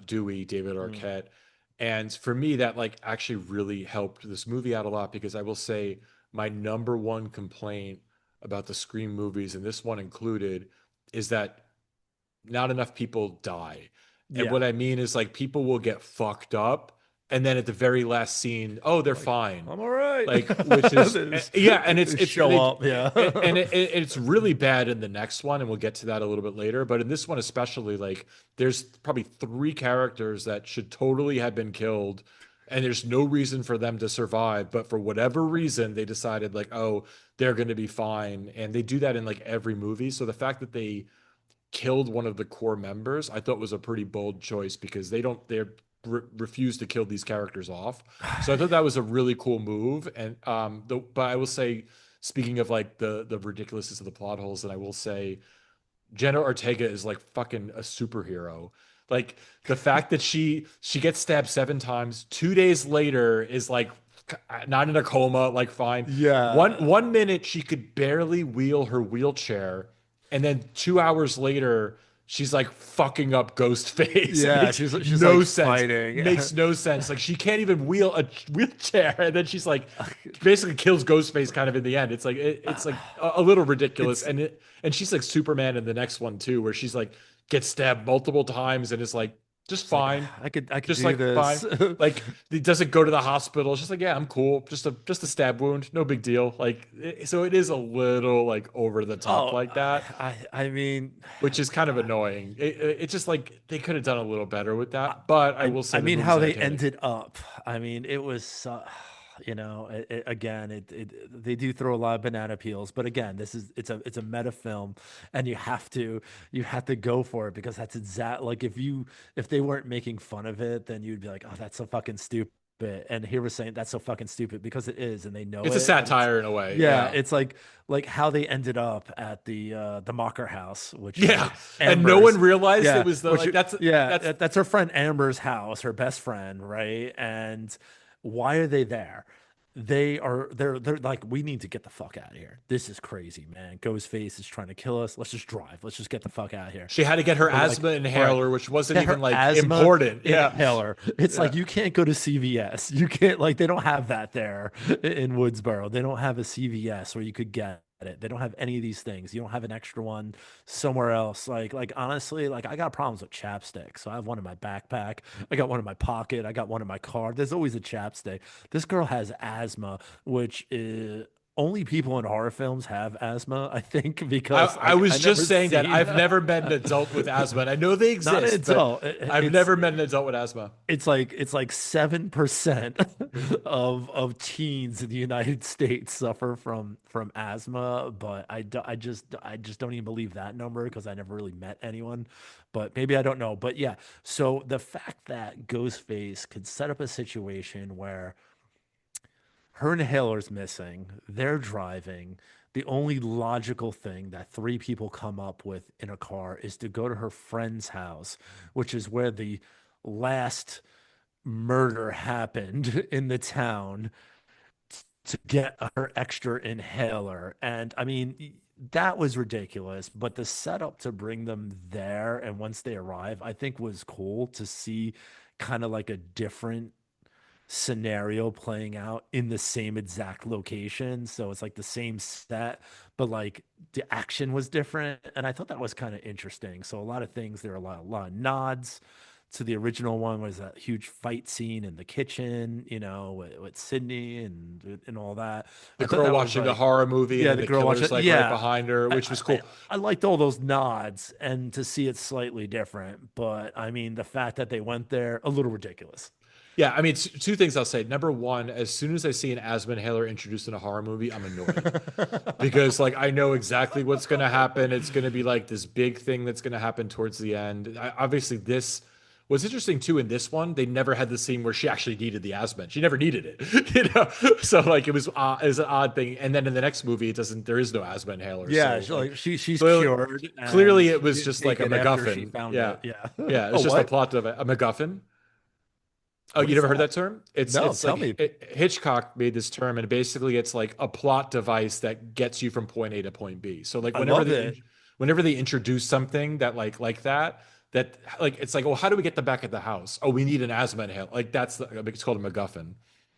Dewey, David Mm. Arquette, and for me that like actually really helped this movie out a lot because I will say my number one complaint about the Scream movies, and this one included, is that not enough people die. And Yeah. what I mean is like people will get fucked up and then at the very last scene, oh, they're Like, fine. I'm all right. Like which is yeah, and it's They it's show they up. Yeah. and it's really bad in the next one and we'll get to that a little bit later, but in this one especially like there's probably three characters that should totally have been killed and there's no reason for them to survive, but for whatever reason they decided like, oh, they're going to be fine, and they do that in like every movie. So the fact that they killed one of the core members, I thought was a pretty bold choice because they refuse to kill these characters off. So I thought that was a really cool move. And but I will say, speaking of like the ridiculousness of the plot holes, and I will say Jenna Ortega is like fucking a superhero. Like the fact that she gets stabbed 7 times, 2 days later is like not in a coma, like fine. One Yeah. one minute she could barely wheel her wheelchair, and then 2 hours later she's like fucking up Ghostface. It Yeah. makes She's like no sense. fighting. Makes no sense. Like she can't even wheel a wheelchair, and then she's like basically kills Ghostface kind of in the end. It's like it's like a little ridiculous, It's and she's like Superman in the next one too, where she's like gets stabbed multiple times and is like just it's like fine, I could just do like fine. this. Like he doesn't go to the hospital. It's just like, yeah, I'm cool. Just a stab wound, no big deal. Like so it is a little like over the top Oh, like that, I mean, which is kind of annoying. It's just like they could have done a little better with that. But I I will say I the mean, movie's how they entertaining. ended up. I mean, it was, again, they do throw a lot of banana peels, but again, it's a meta film, and you have to go for it, because that's exact. Like if they weren't making fun of it, then you'd be like, oh, that's so fucking stupid. And here we're saying that's so fucking stupid because it is, and they know It's a it. And it's satire in a way. yeah, Yeah. it's like how they ended up at the Mocker house, which Yeah. like And no one Amber's. realized it Yeah, was the which like yeah, that's that's her friend Amber's house, her best friend, right? And why are they there? They're like, we need to get the fuck out of here. This is crazy, man. Ghostface is trying to kill us. Let's just drive. Let's just get the fuck out of here. she had to get her We're like, asthma all right, inhaler, which wasn't get even her like asthma important. Yeah. inhaler. It's Yeah. like you can't go to CVS. You can't, like, they don't have that there in Woodsboro. They don't have a CVS where you could get it. They don't have any of these things. You don't have an extra one somewhere else. Like honestly, like I got problems with chapstick. So I have one in my backpack. I got one in my pocket. I got one in my car. There's always a chapstick. This girl has asthma, which is only people in horror films have asthma, I think, because I like was I never just saying that seen I've never met an adult with asthma. And I know they not exist, but until I've never met an adult with asthma. it's like 7% of teens in the United States suffer from asthma, but I just don't even believe that number because I never really met anyone. But maybe I don't know. But yeah, so the fact that Ghostface could set up a situation where her inhaler's missing, they're driving. The only logical thing that three people come up with in a car is to go to her friend's house, which is where the last murder happened in the town, to get her extra inhaler. And I mean, that was ridiculous, but the setup to bring them there and once they arrive, I think was cool to see kind of like a different scenario playing out in the same exact location. So it's like the same set, but like the action was different. And I thought that was kind of interesting. So a lot of things, there are a lot of nods to the original one. Was that huge fight scene in the kitchen, with Sydney and all that. The I thought girl that was watching the like, horror movie and yeah, then the the girl watching, killer's like right yeah. behind her, which was cool. I liked all those nods and to see it slightly different, but I mean the fact that they went there a little ridiculous. Yeah, I mean, two things I'll say. Number one, as soon as I see an asthma inhaler introduced in a horror movie, I'm annoyed because like I know exactly what's going to happen. It's going to be like this big thing that's going to happen towards the end. Obviously, this was interesting too. In this one, they never had the scene where she actually needed the asthma. She never needed it, So like it was an odd thing. And then in the next movie, it doesn't. There is no asthma inhaler. Yeah, So like she's clearly, cured, and clearly it she was didn't just like take a it after she MacGuffin. found Yeah, it. Yeah. yeah. Oh, It's just a what? plot of a MacGuffin. Oh, What you is never heard that? that term? No, It's tell me. like Hitchcock made this term, and basically it's like a plot device that gets you from point A to point B. So like I love it. whenever they introduce something that that like it's like, oh, how do we get them back at the house? Oh, we need an asthma inhaler. Like it's called a MacGuffin.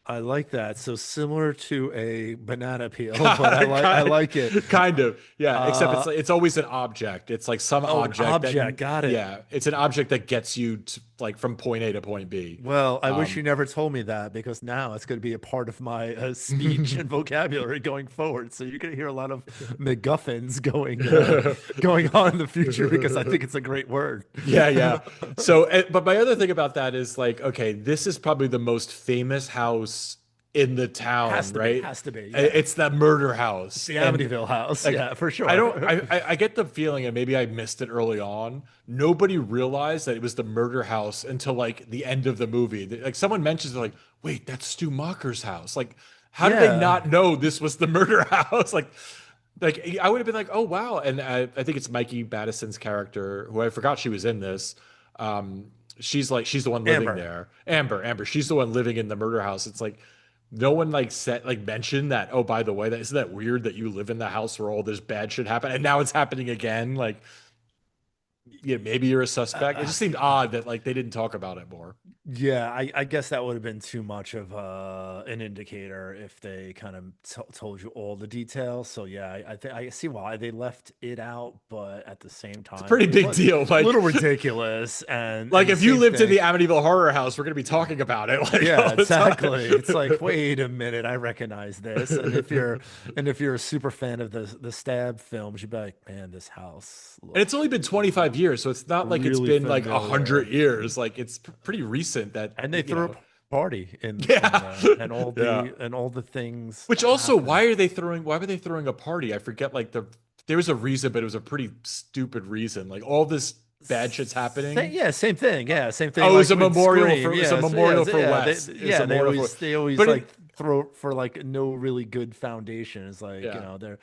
I like that. So similar to a banana peel, but I like it. Kind of, yeah. Except Uh, it's always an object. It's like some oh, an object that, object. Got it. yeah, it's an object that gets you to, like from point A to point B. Well, I wish you Um, never told me that because now it's going to be a part of my speech and vocabulary going forward. So you're going to hear a lot of MacGuffins going on in the future because I think it's a great word. Yeah, yeah. So, but my other thing about that is like, okay, this is probably the most famous house in the town, right? Has to be. Yeah. It's that murder It's house, the and Amityville house. like Yeah, for I don't, sure. I get the feeling, and maybe I missed it early on. Nobody realized that it was the murder house until like the end of the movie. Like someone mentions, it, like, wait, that's Stu Macher's house. Like, how did they Yeah. not know this was the murder house? Like I would have been like, oh wow, and I think it's Mikey Madison's character, who I forgot she was in this. She's the one living Amber. there. Amber, she's the one living in the murder house. It's like no one like said like mentioned that. Oh, by the way, that isn't that weird that you live in the house where all this bad shit happened, and now it's happening again. Like, yeah, maybe you're a suspect. It Uh, just seemed odd that like they didn't talk about it more. Yeah, I guess that would have been too much of an indicator if they kind of told you all the details. So yeah, I think I see why they left it out, but at the same It's a time, pretty big deal. little ridiculous. And Like the if you same lived in thing. the Amityville Horror House, we're gonna be talking about it like Yeah, all the exactly. It's like, time. wait a minute, I recognize this. And if you're a super fan of the stab films, you'd be like, man, this house And it's only been looks 25 years, so it's not like it's really been like 100 familiar. years. Like it's pretty recent that, And they threw a party in Yeah. there, and Yeah. all the things Which that also, happened. why were they throwing a party? I forget like there was a reason, but it was a pretty stupid reason. Like all this bad shit's happening. Yeah, same thing. Yeah, same thing. Oh, it was Like a with memorial Scream. for Yeah, yeah, Wes. It was yeah. a memorial for, They always but like it, throw for like no really good foundation. It's like yeah. they're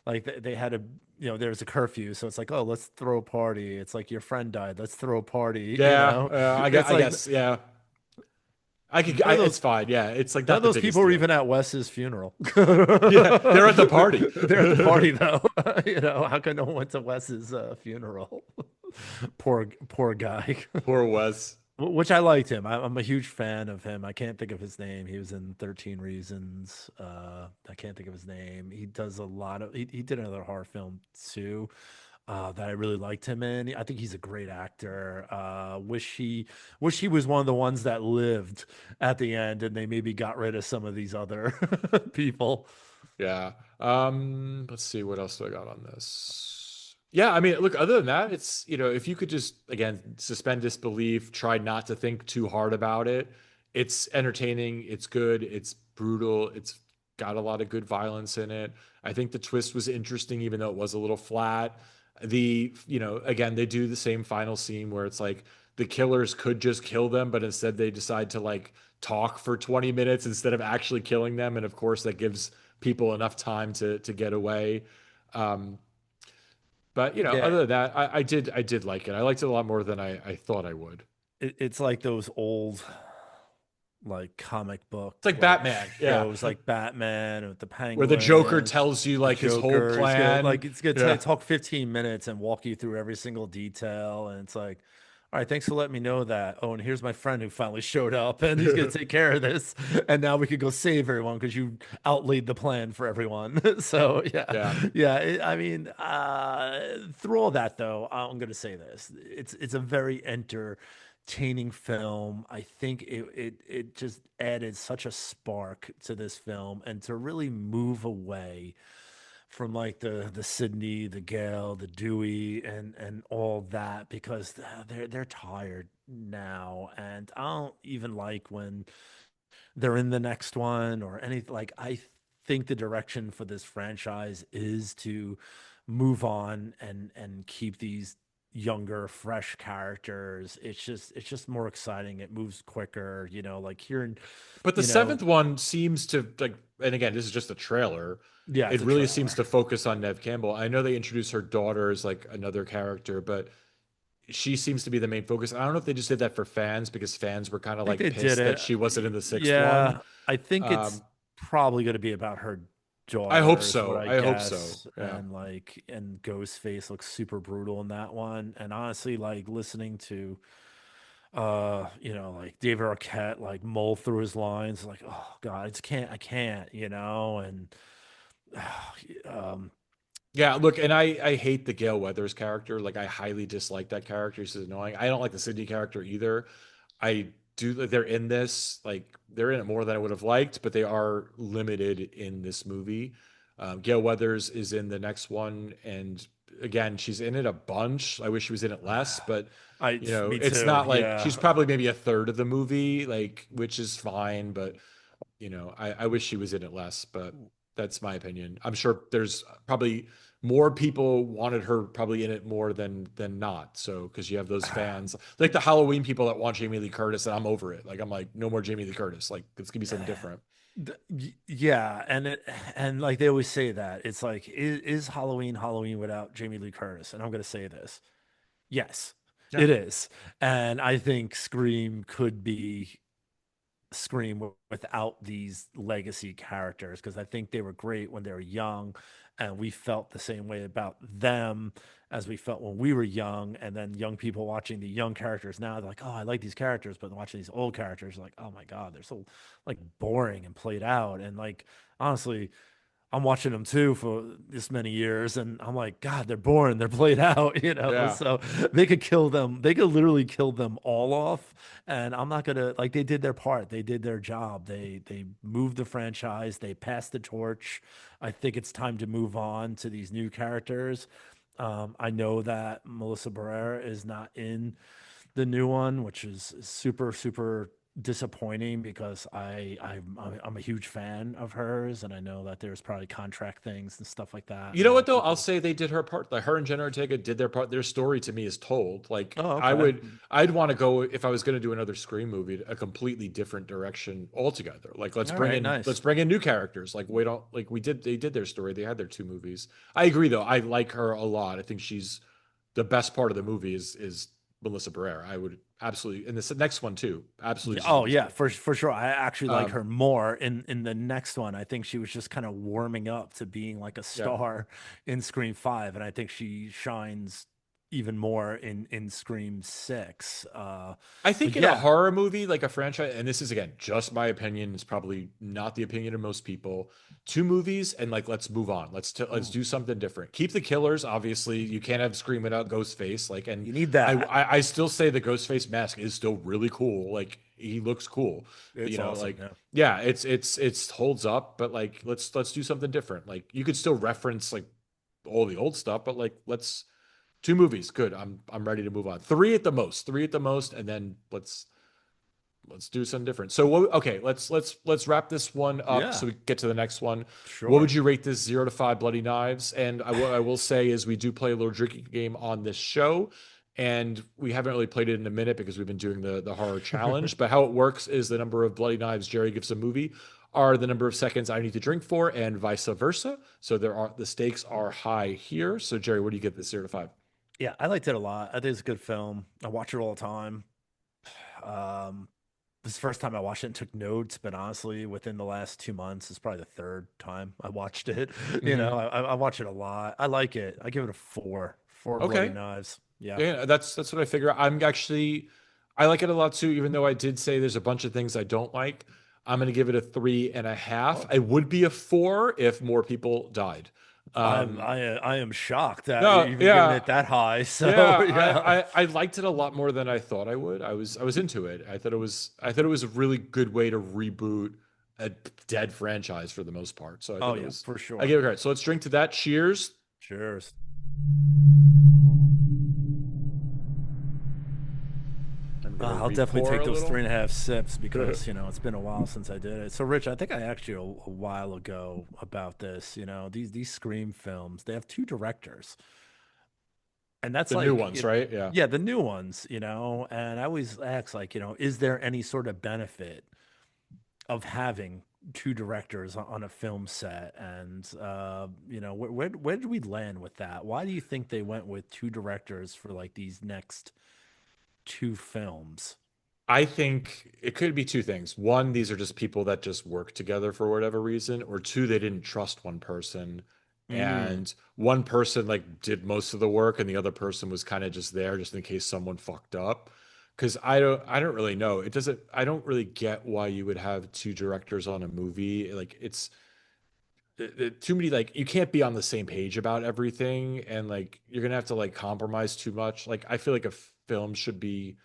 like they had a there's a curfew, so it's like, oh, let's throw a party. It's like your friend died, let's throw a party. Yeah, It's I like guess, yeah. none of It's those fine. Yeah, it's like none not of the those biggest people were deal. even at Wes's funeral. Yeah, they're at the party. They're at the party though. How come no one went to Wes's funeral? Poor guy. Poor Wes. Which I liked him. I'm a huge fan of him. I can't think of his name. He was in 13 Reasons. I can't think of his name. He does a lot of, he did another horror film too, that I really liked him in. I think he's a great actor. Wish he was one of the ones that lived at the end and they maybe got rid of some of these other people. Yeah. Let's see what else do I got on this. Yeah, I mean, look, other than that, it's, if you could just again suspend disbelief, try not to think too hard about it. It's entertaining, it's good, it's brutal, it's got a lot of good violence in it. I think the twist was interesting, even though it was a little flat. Again, they do the same final scene where it's like the killers could just kill them, but instead they decide to like talk for 20 minutes instead of actually killing them. And of course, that gives people enough time to get away. Um, but Yeah, other than that, I did like it. I liked it a lot more than I thought I would. it's like those old like comic book It's like like Batman, yeah, shows like Batman with the where the Joker Penguin. tells you The like his whole Joker is gonna plan. like it's gonna Yeah, talk 15 minutes and walk you through every single detail, and it's like, all right, thanks for letting me know that. Oh, and here's my friend who finally showed up, and he's gonna take care of this, and now we could go save everyone because you outlaid the plan for everyone. So yeah, yeah. yeah. I mean, through all that though, I'm gonna say this: it's a very entertaining film. I think it just added such a spark to this film, and to really move away from like the Sydney, the Gale, the Dewey, and all that, because they're tired now, and I don't even like when they're in the next one or anything. Like I think the direction for this franchise is to move on and keep these younger, fresh characters. It's just more exciting. It moves quicker, like hearing, But the you know, seventh one seems to like, and again, this is just a trailer. yeah, It it's a really seems trailer. to focus on Nev Campbell. I know they introduced her daughter as like another character, but she seems to be the main focus. I don't know if they just did that for fans because fans were kind of I think like they did pissed that it. she wasn't in the sixth one. Yeah, I think it's Um, probably going to be about her I hope daughter, is what so. I I hope so. guess. Yeah. And Ghostface looks super brutal in that one. And honestly, like listening to like David Arquette like mull through his lines, like, oh God, I can't, and um Yeah, look, and I hate the Gale Weathers character. Like I highly dislike that character. She's annoying. I don't like the Sydney character either. I do they're in this, like they're in it more than I would have liked, but they are limited in this movie. Gale Weathers is in the next one, and again, she's in it a bunch. I wish she was in it less, but me it's too. not like she's Yeah. probably maybe a third of the movie, like which is fine, but I wish she was in it less, but that's my opinion. I'm sure there's probably more people wanted her probably in it more than not. So because you have those fans, like the Halloween people that want Jamie Lee Curtis, and I'm over it. Like I'm like, no more Jamie Lee Curtis. Like let's give me something different. Yeah, and like they always say that it's like, is Halloween without Jamie Lee Curtis? And I'm gonna say this: yes, Yeah. it is. And I think Scream could be without these legacy characters, because I think they were great when they were young, and we felt the same way about them as we felt when we were young. And then young people watching the young characters now, they're like, oh, I like these characters, but watching these old characters, like, oh my God, they're so like boring and played out. And like honestly, I'm watching them too for this many years, and I'm like, God, they're boring. They're played out, Yeah. So they could kill them. They could literally kill them all off, and I'm not gonna like. They did their part. They did their job. They moved the franchise. They passed the torch. I think it's time to move on to these new characters. I know that Melissa Barrera is not in the new one, which is super super disappointing, because I'm a huge fan of hers, and I know that there's probably contract things and stuff like that, You and know a lot what of though? I'll people. say they did her part. Like her and Jenna Ortega did their part. Their story to me is told. Like Oh, I okay. would, I'd want to go if I was going to do another Scream movie, a completely different direction altogether. Like All right, let's nice. bring in new characters. Like we don't like we did. They did their story. They had their two movies. I agree though. I like her a lot. I think she's the best part of the movie is Melissa Barrera. I would absolutely, and this next one too. Absolutely, Yeah, she's oh in this yeah, movie. for sure. I actually like Um, her more in the next one. I think she was just kind of warming up to being like a yeah. star in Scream 5, and I think she shines even more in Scream 6. I think But in a yeah. horror movie, like a franchise, and this is again just my opinion, it's probably not the opinion of most people. Two movies and like let's move on. Let's Ooh, do something different. Keep the killers, obviously. You can't have Scream without Ghostface. Like, and you need I, that. I I still say the Ghostface mask is still really cool. Like he looks cool. It's awesome. Like Yeah. yeah, it's holds up, but like let's do something different. Like you could still reference like all the old stuff, but like let's two movies, good. I'm ready to move on. Three at the most. Three at the most, and then let's do something different. So what, okay, let's wrap this one up Yeah. so we get to the next one. What would Sure. you rate this 0 to 5 bloody knives? And what I will say is we do play a little drinking game on this show. And we haven't really played it in a minute because we've been doing the horror challenge. But how it works is the number of bloody knives Jerry gives a movie are the number of seconds I need to drink for, and vice versa. So the stakes are high here. So Jerry, what do you give this 0 to 5? Yeah, I liked it a lot. I think it's a good film. I watch it all the time. Um, this is the first time I watched it and took notes, but honestly, within the last 2 months, it's probably the third time I watched it. Mm-hmm. I watch it a lot. I like it. I give it a four. Four bloody Okay. knives. Yeah. Yeah, that's what I figure. I like it a lot too, even though I did say there's a bunch of things I don't like. I'm gonna give it a 3.5. Oh, I would be a 4 if more people died. Um, I am shocked that you're no, even giving yeah, it that high. yeah, So yeah. I liked it a lot more than I thought I would. I was into it. I thought it was a really good way to reboot a dead franchise for the most part. So I Oh thought it yeah, was for I sure. gave it credit. So let's drink to that. Cheers. Cheers. I'm gonna I'll definitely re-pour take a those little. 3.5 sips because it's been a while since I did it. So, Rich, I think I asked you a while ago about this. These Scream films, they have two directors, and that's The new like, ones, right? Yeah. yeah, the new ones. And I always ask, like, is there any sort of benefit of having two directors on a film set? And where did we land with that? Why do you think they went with two directors for like these next two films? I think it could be two things. One, these are just people that just work together for whatever reason, or two, they didn't trust one person. Mm. And one person like did most of the work and the other person was kind of just there just in case someone fucked up. Because I don't really know. It doesn't I don't really get why you would have two directors on a movie. Like it's too many like you can't be on the same page about everything and like you're gonna have to like compromise too much. Like I feel like a film should be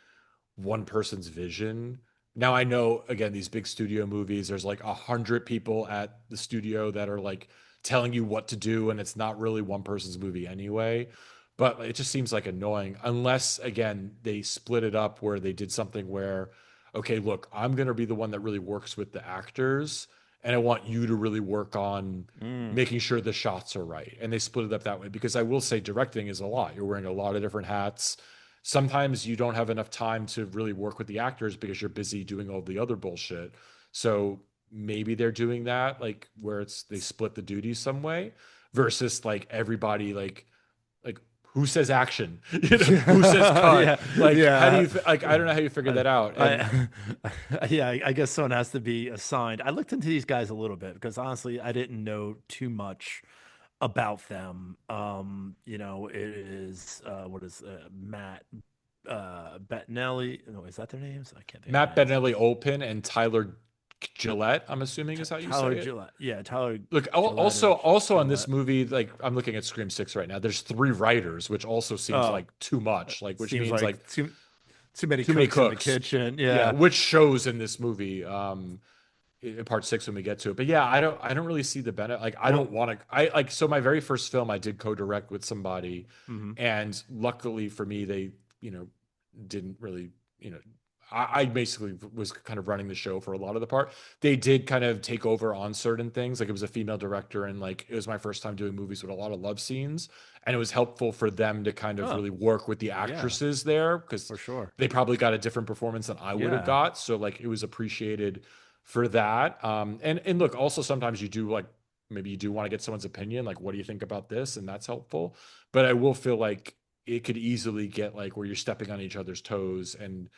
one person's vision. Now I know again these big studio movies, there's like 100 people at the studio that are like telling you what to do, and it's not really one person's movie anyway. But it just seems like annoying unless again they split it up where they did something where, okay, look, I'm gonna be the one that really works with the actors, and I want you to really work on Mm. making sure the shots are right. And they split it up that way because I will say directing is a lot. You're wearing a lot of different hats. Sometimes you don't have enough time to really work with the actors because you're busy doing all the other bullshit. So maybe they're doing that like where it's they split the duties some way versus like everybody like who says action who says cut, Yeah, like how do yeah. you like I don't know how you figure I, that out. And I, yeah, I guess someone has to be assigned. I looked into these guys a little bit because honestly, I didn't know too much about them. It is what is Matt Bettinelli? No, is that their names? I can't think of their Matt names. Benelli Olpin and Tyler Gillette, I'm assuming is how you Tyler say it. Gillette. Yeah, Tyler Look, Gillette or also on this Gillette. movie, like I'm looking at Scream 6 right now. There's three writers, which also seems Oh, like too much, like which seems means like like too many too many cooks in the cooks. kitchen. Yeah, Yeah. which shows in this movie, in part 6 when we get to it. But yeah, I don't really see the benefit. Like I don't Well, want to. I like so my very first film I did co-direct with somebody, mhm. and luckily for me, they didn't really you know. I basically was kind of running the show for a lot of the part. They did kind of take over on certain things. Like it was a female director, and like it was my first time doing movies with a lot of love scenes, and it was helpful for them to kind of Oh, really work with the yeah, actresses there because for sure. they probably got a different performance than I would have Yeah. got. So like it was appreciated for that. And look, also sometimes you do like maybe you do want to get someone's opinion, like what do you think about this, and that's helpful. But I will feel like it could easily get like where you're stepping on each other's toes, and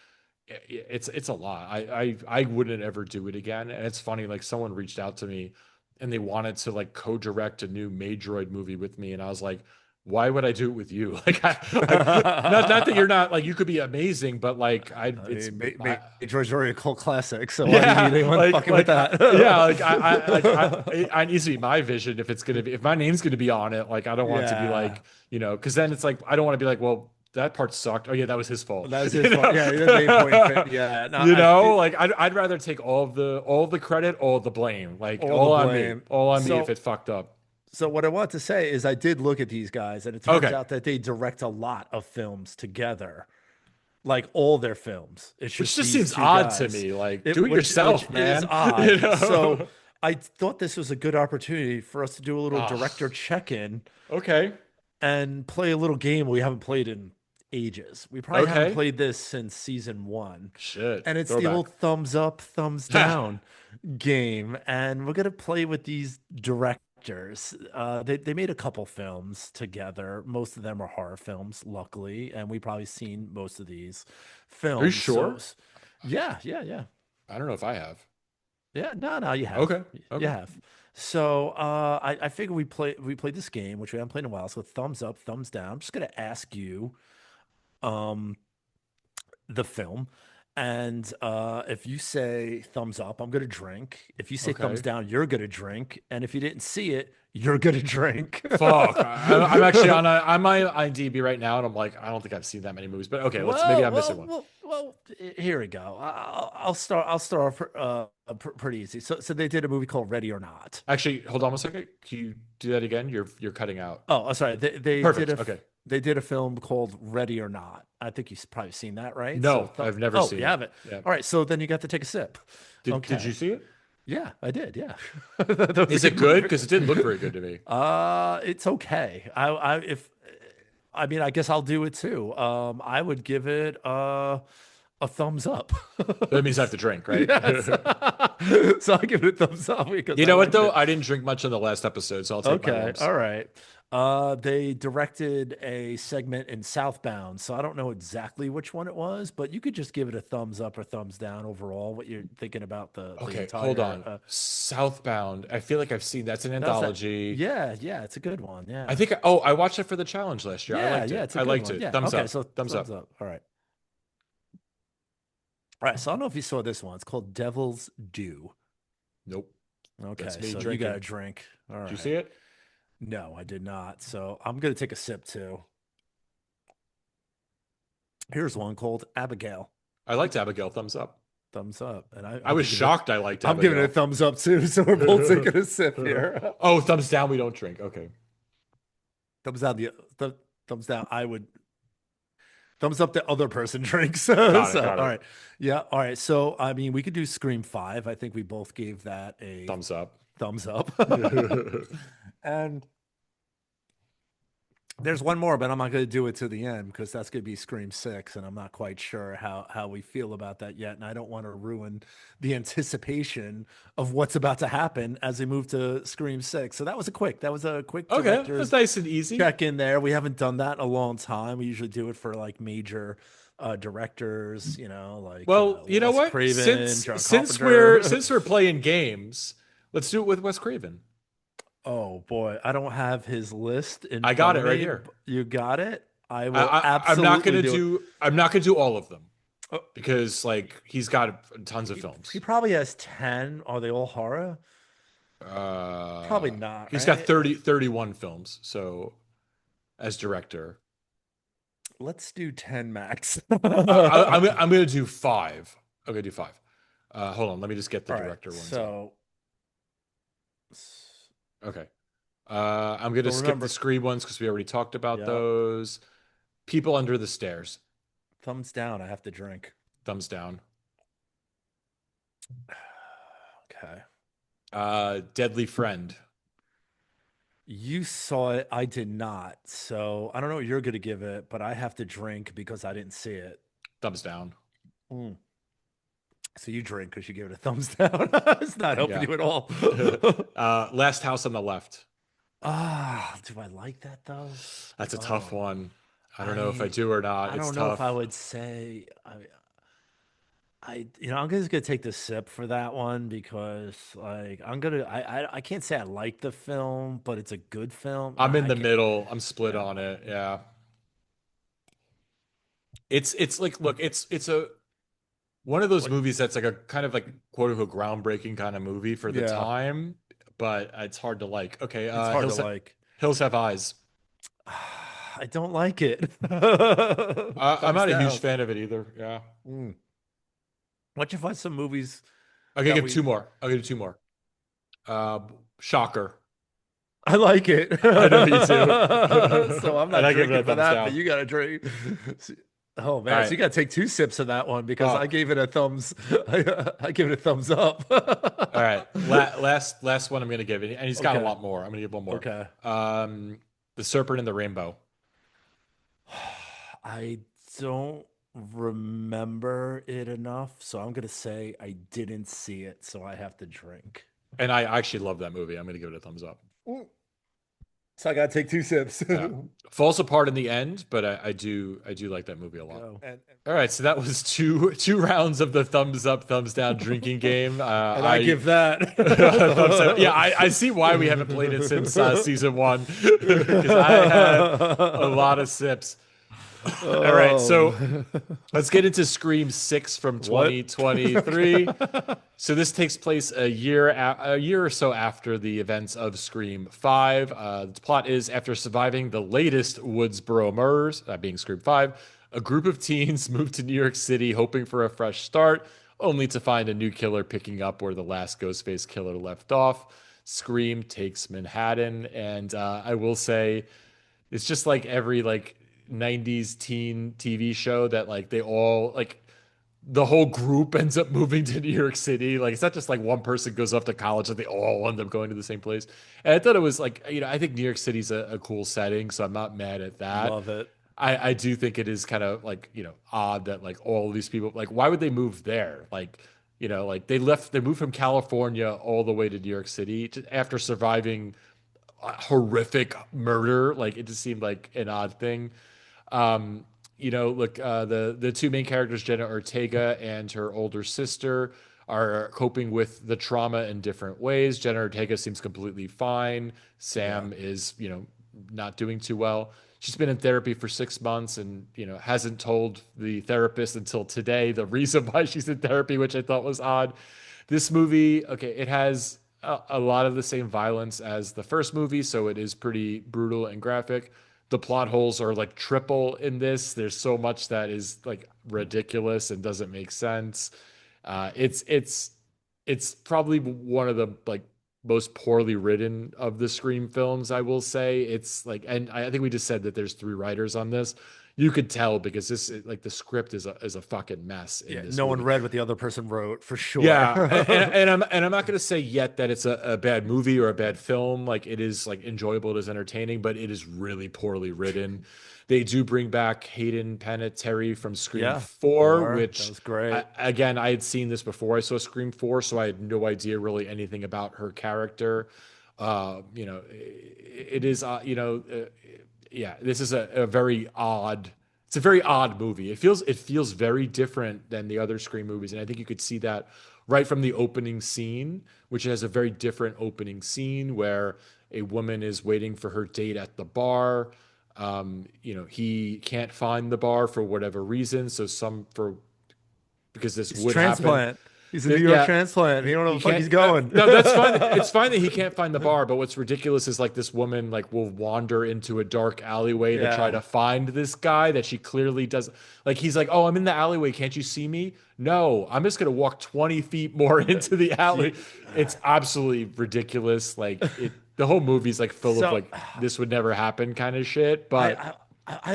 it's a lot. I wouldn't ever do it again. And it's funny, like someone reached out to me and they wanted to like co-direct a new Maydroid movie with me, and I was like, why would I do it with you? Like, not that you're not like you could be amazing, but like I it's mean, I, George Orwell cult classic. So why do you need yeah, anyone fucking with that? yeah, like I needs to be my vision if it's gonna be if my name's gonna be on it. Like, I don't want it to be Yeah, like because then it's like I don't want to be like, well, that part sucked. Oh yeah, that was his fault. that was his fault. Yeah, the main point. Yeah, no, I feel Like I'd rather take all of the credit, all of the blame, like all the blame. all on me if So, it fucked up. so what I want to say is, I did look at these guys, and it turns Okay, out that they direct a lot of films together, like all their films. It's which just just these seems two odd to guys, me. Like, do it which yourself, is man. odd. So I thought this was a good opportunity for us to do a little Oh, director check-in okay, and play a little game we haven't played in ages. We probably haven't okay. played this since season one. Shit, And it's the throwback. old thumbs up, thumbs down game. And we're gonna play with these directors. They made a couple films together. Most of them are horror films, luckily, and we've probably seen most of these Are you films. So sure? yeah, yeah, yeah. I don't know if I have. Yeah, no, you have. Okay, You okay. have. So I figure we played this game, which we haven't played in a while. So thumbs up, thumbs down. I'm just gonna ask you um the film. And if you say thumbs up, I'm gonna drink. If you say thumbs Okay. down, you're gonna drink. And if you didn't see it, you're gonna drink. Fuck. I'm actually on on my IMDb right now, and I'm like, I don't think I've seen that many movies, but okay, let's maybe I'm missing one. Here we go. I'll start. I'll start off pretty easy. So they did a movie called Ready or Not. Actually, hold on a second. Can you do that again? You're cutting out. Sorry. Perfect. Okay. They did a film called Ready or Not. I think you've probably seen that, right? So No, I've never oh, seen you it. have it. Yeah. All right. So then you got to take a sip. Did you Okay. see it? Yeah, I did. Yeah, that was a Is it good good? movie. Because it didn't look very good to me. It's okay. I mean, I guess I'll do it too. I would give it a thumbs up. That means I have to drink, right? Yes. So I give it a thumbs up because You I know what liked though? it. I didn't drink much on the last episode, so I'll take my Okay, lumps. all right. They directed a segment in Southbound, so I don't know exactly which one it was, but you could just give it a thumbs up or thumbs down overall. What you're thinking about the Okay, hold entire on. Southbound. I feel like I've seen that's an that was that. anthology. Yeah, yeah, it's a good one. I Yeah. think I watched it for the challenge last year. I Yeah, liked yeah, it. it's a I good liked one. it. Yeah. Thumbs Okay, up. so Thumbs thumbs up. up. All right. All right. So I don't know if you saw this one. It's called Devil's Due. Nope. That's Okay, me so you got a drinking. drink. All Did you right. see it? No, I did not. So I'm gonna take a sip too. Here's one called Abigail. I liked Abigail. Thumbs up. Thumbs up. And I was I'm giving it shocked I liked I'm giving it a Abigail. thumbs up too. So we're both taking a sip here. Oh, thumbs down. We don't drink. Okay. Thumbs down thumbs down. I would thumbs up the other person drinks. Got it. So Got all it. right. Yeah, all right. So I mean we could do Scream 5. I think we both gave that a Thumbs up. thumbs up. And there's one more, but I'm not going to do it to the end because that's going to be Scream 6, and I'm not quite sure how we feel about that yet. And I don't want to ruin the anticipation of what's about to happen as we move to Scream 6. So that was a quick Okay, that's director's nice and easy. check in there. We haven't done that in a long time. We usually do it for like major directors, like Well, you know Wes what? Craven, John Since Carpenter. we're playing games, let's do it with Wes Craven. Oh boy, I don't have his list in I got front it of right me. here. You got it. I will I'm not absolutely gonna do it. do I'm not gonna do all of them Oh, because like he's got tons of he films. probably has 10. Are they all horror? Probably Uh, not, he's got right? 31 films. So as director, Let's do 10 max. I'm gonna do five. I'm gonna do five. Hold on, let me just get the All right. director ones up. So, Okay. I'm gonna skip the remember, Scream ones because we already talked about yep. those. People Under the Stairs. Thumbs down. I have to drink. Thumbs down. Okay. Deadly Friend. You saw it. I did not. So I don't know what you're going to give it, but I have to drink because I didn't see it. Thumbs down. Mm. So you drink because you gave it a thumbs down. It's not helping Yeah. you at all. Last House on the Left. Do I like that though? That's a tough Oh, one. I don't know if I I do or not. I It's don't know if I tough. would say. I'm just gonna take the sip for that one because, like, I can't say I like the film, but it's a good film. I'm in I the can't. middle. I'm split Yeah, on it. Yeah. It's like look, it's a one of those like, movies that's like a kind of like quote unquote groundbreaking kind of movie for the yeah, time, but it's hard to like. Okay, it's hard to like. Hills Have Eyes. I don't like it. I'm Thumbs not a huge down. fan of it either. Yeah. Mm. Why don't you find some movies Okay, that give two we? more. I'll give you two more. Uh, Shocker. I like it. I know you do. So I'm And not I give it a drinking for thumbs that, but down. you got to drink. Oh All man, so right. you got to take 2 sips of that one because I Oh, gave it a thumbs. I give it a thumbs up. all right. Last one I'm gonna give it, and he's got a Okay. lot more. I'm gonna give one more. Okay. Um, The Serpent and the Rainbow. I don't remember it enough, so I'm gonna say I didn't see it, so I have to drink. And I actually love that movie. I'm gonna give it a thumbs up. Mm. So I gotta take 2 sips. Yeah. Falls apart in the end, but I do like that movie a lot. Go. All right, so that was two rounds of the thumbs up, thumbs down drinking game. And I I give that. thumbs up. Yeah, I see why we haven't played it since season one because I had a lot of sips. All right, so Oh, let's get into Scream 6 from what? Okay. 2023. So this takes place a year or so after the events of Scream 5. The plot is after surviving the latest Woodsboro murders, that being Scream 5, a group of teens move to New York City hoping for a fresh start, only to find a new killer picking up where the last Ghostface killer left off. Scream takes Manhattan, and I will say it's just like every like 90s teen TV show that like they all like the whole group ends up moving to New York City. Like it's not just like one person goes off to college, like they all end up going to the same place. And I thought it was like, I think New York City's a cool setting, so I'm not mad at that. Love it. I do think it is kind of like, odd that like all of these people, like, why would they move there? Like, like they moved from California all the way to New York City after surviving a horrific murder. Like it just seemed like an odd thing. Look, the two main characters, Jenna Ortega and her older sister, are coping with the trauma in different ways. Jenna Ortega seems completely fine. Yeah. Sam is, not doing too well. She's been in therapy for 6 months and, hasn't told the therapist until today the reason why she's in therapy, which I thought was odd. This movie, okay, it has a lot of the same violence as the first movie, so it is pretty brutal and graphic. The plot holes are like triple in this. There's so much that is like ridiculous and doesn't make sense. It's probably one of the like most poorly written of the Scream films, I will say. It's like, and I think we just said that there's three writers on this. You could tell because this like the script is a fucking mess in Yeah. this No one movie. read what the other person wrote for sure. Yeah, and I'm not gonna say yet that it's a bad movie or a bad film. Like it is like enjoyable, it is entertaining, but it is really poorly written. They do bring back Hayden Panettiere from Scream Yeah. 4, That which was great. again I had seen this before I saw Scream 4, so I had no idea really anything about her character. It is yeah, this is a very odd. It's a very odd movie. It feels very different than the other Scream movies, and I think you could see that right from the opening scene, which has a very different opening scene where a woman is waiting for her date at the bar. He can't find the bar for whatever reason, so some for because this He's would happen. transplant. He's a New York Yeah, transplant. He don't know where he the fuck can't. he's going. No, that's fine. It's fine that he can't find the bar. But what's ridiculous is like this woman like will wander into a dark alleyway to try Yeah. to find this guy that she clearly does. Like he's like, "Oh, I'm in the alleyway. Can't you see me?" No, I'm just gonna walk 20 feet more into the alley. See, It's absolutely ridiculous. Like it. The whole movie's like full of so like this would never happen kind of shit. I But I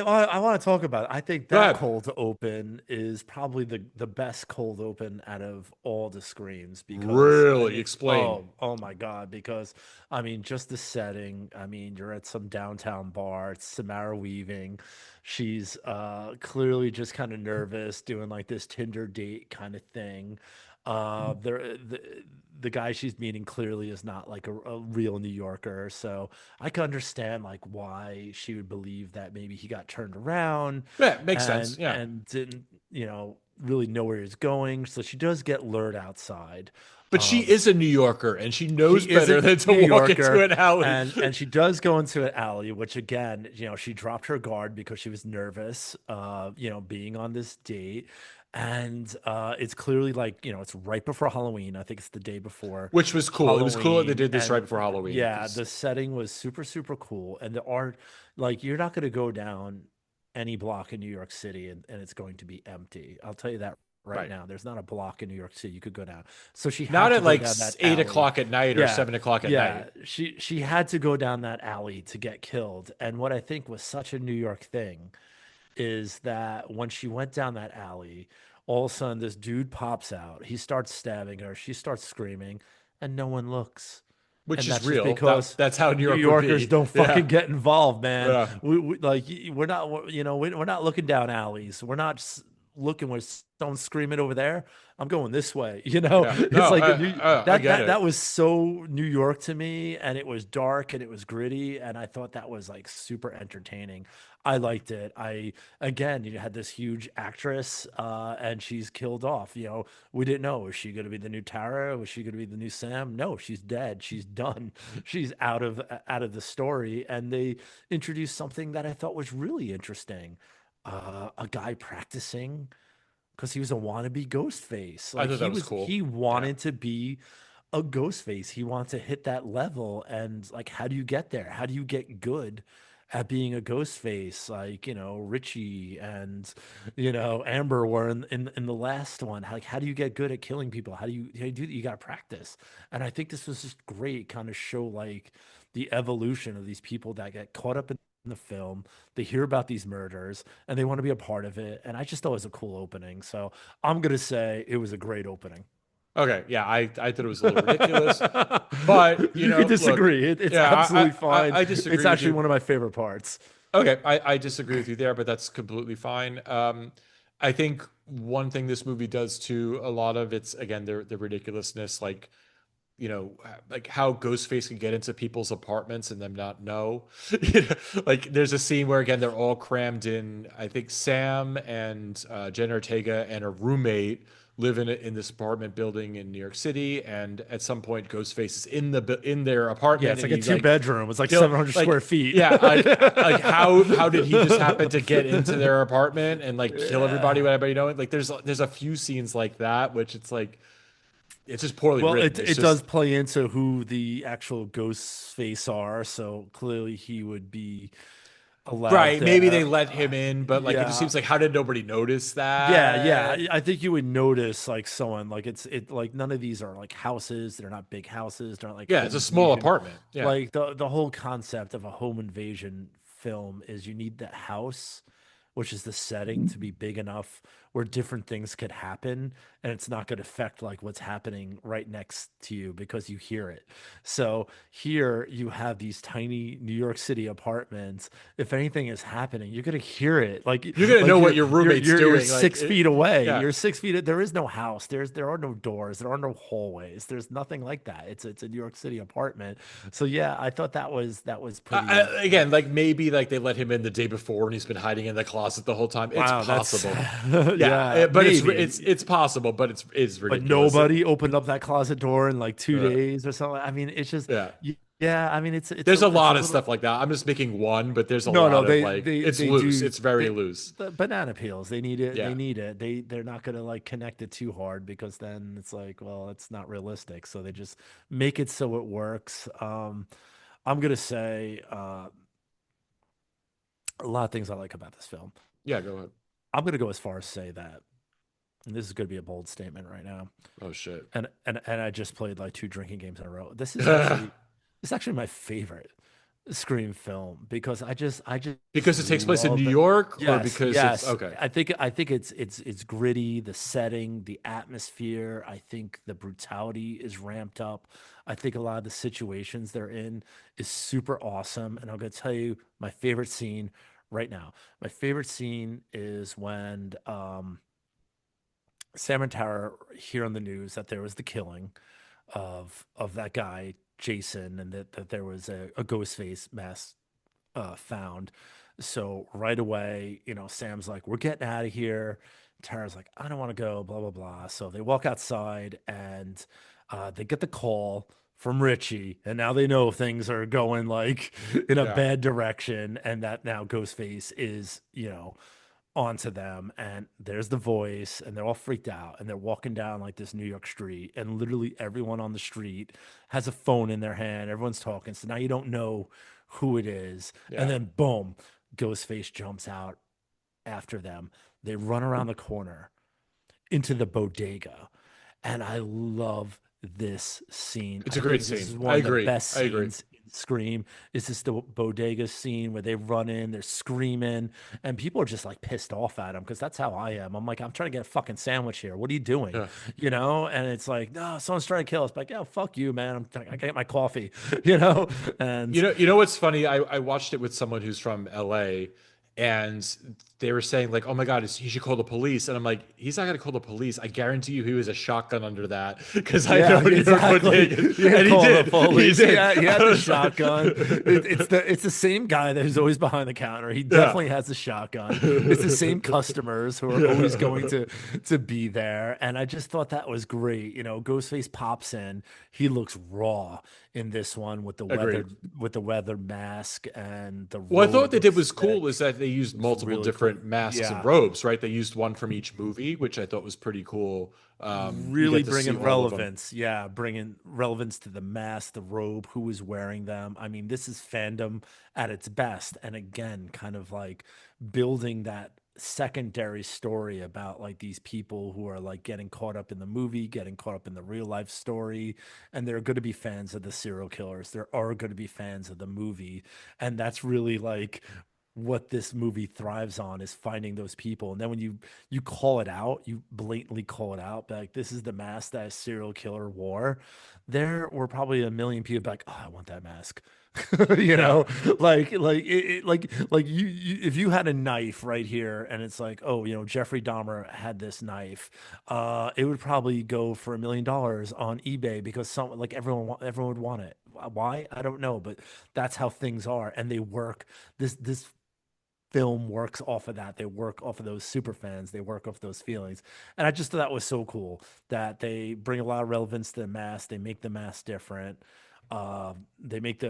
I want to talk about it. I think go that ahead. cold open is probably the best cold open out of all the screams because I Really mean, explain. oh my God, because I mean just the setting. I mean, you're at some downtown bar. It's Samara Weaving. She's clearly just kind of nervous, doing like this Tinder date kind of thing. The guy she's meeting clearly is not like a real New Yorker, so I can understand like why she would believe that maybe he got turned around Yeah, makes sense. and Yeah. didn't, you know. really know where he's going. So she does get lured outside. But she is a New Yorker and she She knows is better a than to New walk into Yorker, an alley. and she does go into an alley, which again, she dropped her guard because she was nervous, being on this date. And it's clearly like, it's right before Halloween. I think it's the day before Which was cool. It was cool that they Halloween. did this right And before Halloween yeah, because the setting was super, super cool. And the art, like, you're not going to go down any block in New York City and it's going to be empty. I'll tell you that right right. now. There's not a block in New York City you could go down. So she Not had to at go like down that 8 o'clock alley. at night or Yeah, 7 o'clock at yeah. night. She had to go down that alley to get killed. And what I think was such a New York thing is that when she went down that alley, all of a sudden this dude pops out. He starts stabbing her. She starts screaming, and no one looks. Which And is that's just real. because That's how New New York would Yorkers be. don't Yeah. fucking get involved, man. Yeah. We like we're not we're not looking down alleys. We're not looking where someone's screaming over there. I'm going this way. Yeah. It's No, like a new I get that it. was so New York to me, and it was dark and it was gritty, and I thought that was like super entertaining. I liked it. I again, you had this huge actress, and she's killed off. We didn't know, is she going to be the new Tara? Was she going to be the new Sam? No, she's dead. She's done. She's out of the story, and they introduced something that I thought was really interesting. A guy practicing because he was a wannabe Ghostface. I Like thought that he was was, cool. he Yeah. wanted to be a Ghostface. He wanted to hit that level, and like, how do you get there? How do you get good at being a Ghostface? Like, Richie and Amber were in the last one. How do you get good at killing people? How do you do that? You got to practice. And I think this was just great, kind of show like the evolution of these people that get caught up in the film. They hear about these murders and they want to be a part of it. And I just thought it was a cool opening. So I'm gonna say it was a great opening. Okay. Yeah. I thought it was a little ridiculous, but You can look, disagree. It's yeah, absolutely fine. I It's disagree with actually you. one of my favorite parts. Okay, I disagree with you there, but that's completely fine. I think one thing this movie does too, a lot of it's again the ridiculousness, like how Ghostface can get into people's apartments and them not know. Like there's a scene where again they're all crammed in. I think Sam and Jen Ortega and a roommate live in this apartment building in New York City, and at some point Ghostface is in their Yeah, apartment it's and like a he two like bedroom. It's like kill 700 square like feet. yeah like how did he just happen to get into their apartment and like kill everybody Yeah. without anybody knowing? Like there's a few scenes like that which it's like it's just poorly Well, written. it It's it does just play into who the actual ghost face are, so clearly he would be allowed right. Maybe they there. let him in, but like it just Yeah. seems like how did nobody notice Yeah, yeah. that? I think you would notice like someone like like none of these are like houses. They're not big houses. They're not like Yeah, it's home a small invasion. apartment. Yeah. Like the whole concept of a home invasion film is you need that house, which is the setting, to be big enough where different things could happen and it's not going to affect like what's happening right next to you because you hear it. So here you have these tiny New York City apartments. If anything is happening, you're going to hear it. Like You're gonna know like what you're your you're roommate's you're you're doing. Like 6 feet away. yeah. You're 6 feet. There is no house. There are no doors. There are no hallways. There's nothing like that. It's a New York City apartment. So yeah, I thought that was pretty. Again, like maybe like they let him in the day before and he's been hiding in the closet the whole time. It's Wow, that's possible. Yeah, yeah, but maybe. it's possible, but it's But ridiculous. nobody opened up that closet door in like two Uh, days or something. I mean, it's just yeah. yeah. I mean, it's There's a it's a lot of little. stuff like that. I'm just making one, but there's a No, no, lot of they like they it's they loose. do It's very they loose. the banana peels. They need it. They Yeah. need it. They're not gonna like connect it too hard because then it's like, well, it's not realistic. So they just make it so it works. I'm gonna say a lot of things I like about this film. Yeah, go ahead. I'm gonna go as far as say that, and this is gonna be a bold statement right now. Oh shit. And I just played like two drinking games in a row. This is actually my favorite Scream film because I just Because it takes place in New love it. York or Yes, because it's yes. okay. I think it's gritty, the setting, the atmosphere. I think the brutality is ramped up. I think a lot of the situations they're in is super awesome. And I'm gonna tell you my favorite scene right now. My favorite scene is when Sam and Tara hear on the news that there was the killing of that guy Jason, and that there was a ghost face mask found. So right away, Sam's like, "We're getting out of here." Tara's like, I don't want to go, blah, blah, blah. So they walk outside and they get the call from Richie. And now they know things are going like in a Yeah. bad direction. And that now Ghostface is, onto them. And there's the voice. And they're all freaked out. And they're walking down like this New York street. And literally everyone on the street has a phone in their hand. Everyone's talking. So now you don't know who it is. And Yeah. then boom, Ghostface jumps out after them. They run around the corner into the bodega. And I love this scene. It's I a great think this scene. is I one of the agree. best I agree. scenes in Scream. Is this the bodega scene where they run in, they're screaming, and people are just like pissed off at them because that's how I am. I'm like, I'm trying to get a fucking sandwich here. What are you doing? Yeah. And it's like, no, someone's trying to kill us. Like, yeah, fuck you, man. I gotta get my coffee, and You know what's funny? I watched it with someone who's from LA, and they were saying like, "Oh my God, he should call the police." And I'm like, "He's not gonna call the police. I guarantee you, he was a shotgun under that because I know yeah, New York exactly. bodegas." You And he call the did. He police. did. Yeah, he I had the was like, shotgun. It's the same guy that is always behind the counter. He yeah, definitely has the shotgun. It's the same customers who are always going yeah. to be there. And I just thought that was great. Ghostface pops in. He looks raw in this one with the Agreed. weather mask, and the Well, I thought robe what they did looks was cool is sick. that they used Looks multiple really cool. different masks and Yeah. robes, right? They used one from each movie, which I thought was pretty cool. You Really get to see bringing all of them. relevance. Yeah, bringing relevance to the mask, the robe, who is wearing them. I mean, this is fandom at its best. And again, kind of like building that secondary story about like these people who are like getting caught up in the movie, getting caught up in the real life story. And they're going to be fans of the serial killers. There are going to be fans of the movie. And that's really like what this movie thrives on, is finding those people. And then when you call it out, you blatantly call it out, like this is the mask that a serial killer wore, there were probably a million people like, oh, I want that mask. you Yeah. know like you if you had a knife right here and it's like, oh, Jeffrey Dahmer had this knife, it would probably go for $1 million on eBay because everyone would want it. Why? I don't know, but that's how things are, and they work. This film works off of that. They work off of those super fans. They work off those feelings. And I just thought that was so cool that they bring a lot of relevance to the mask. They make the mask different. They make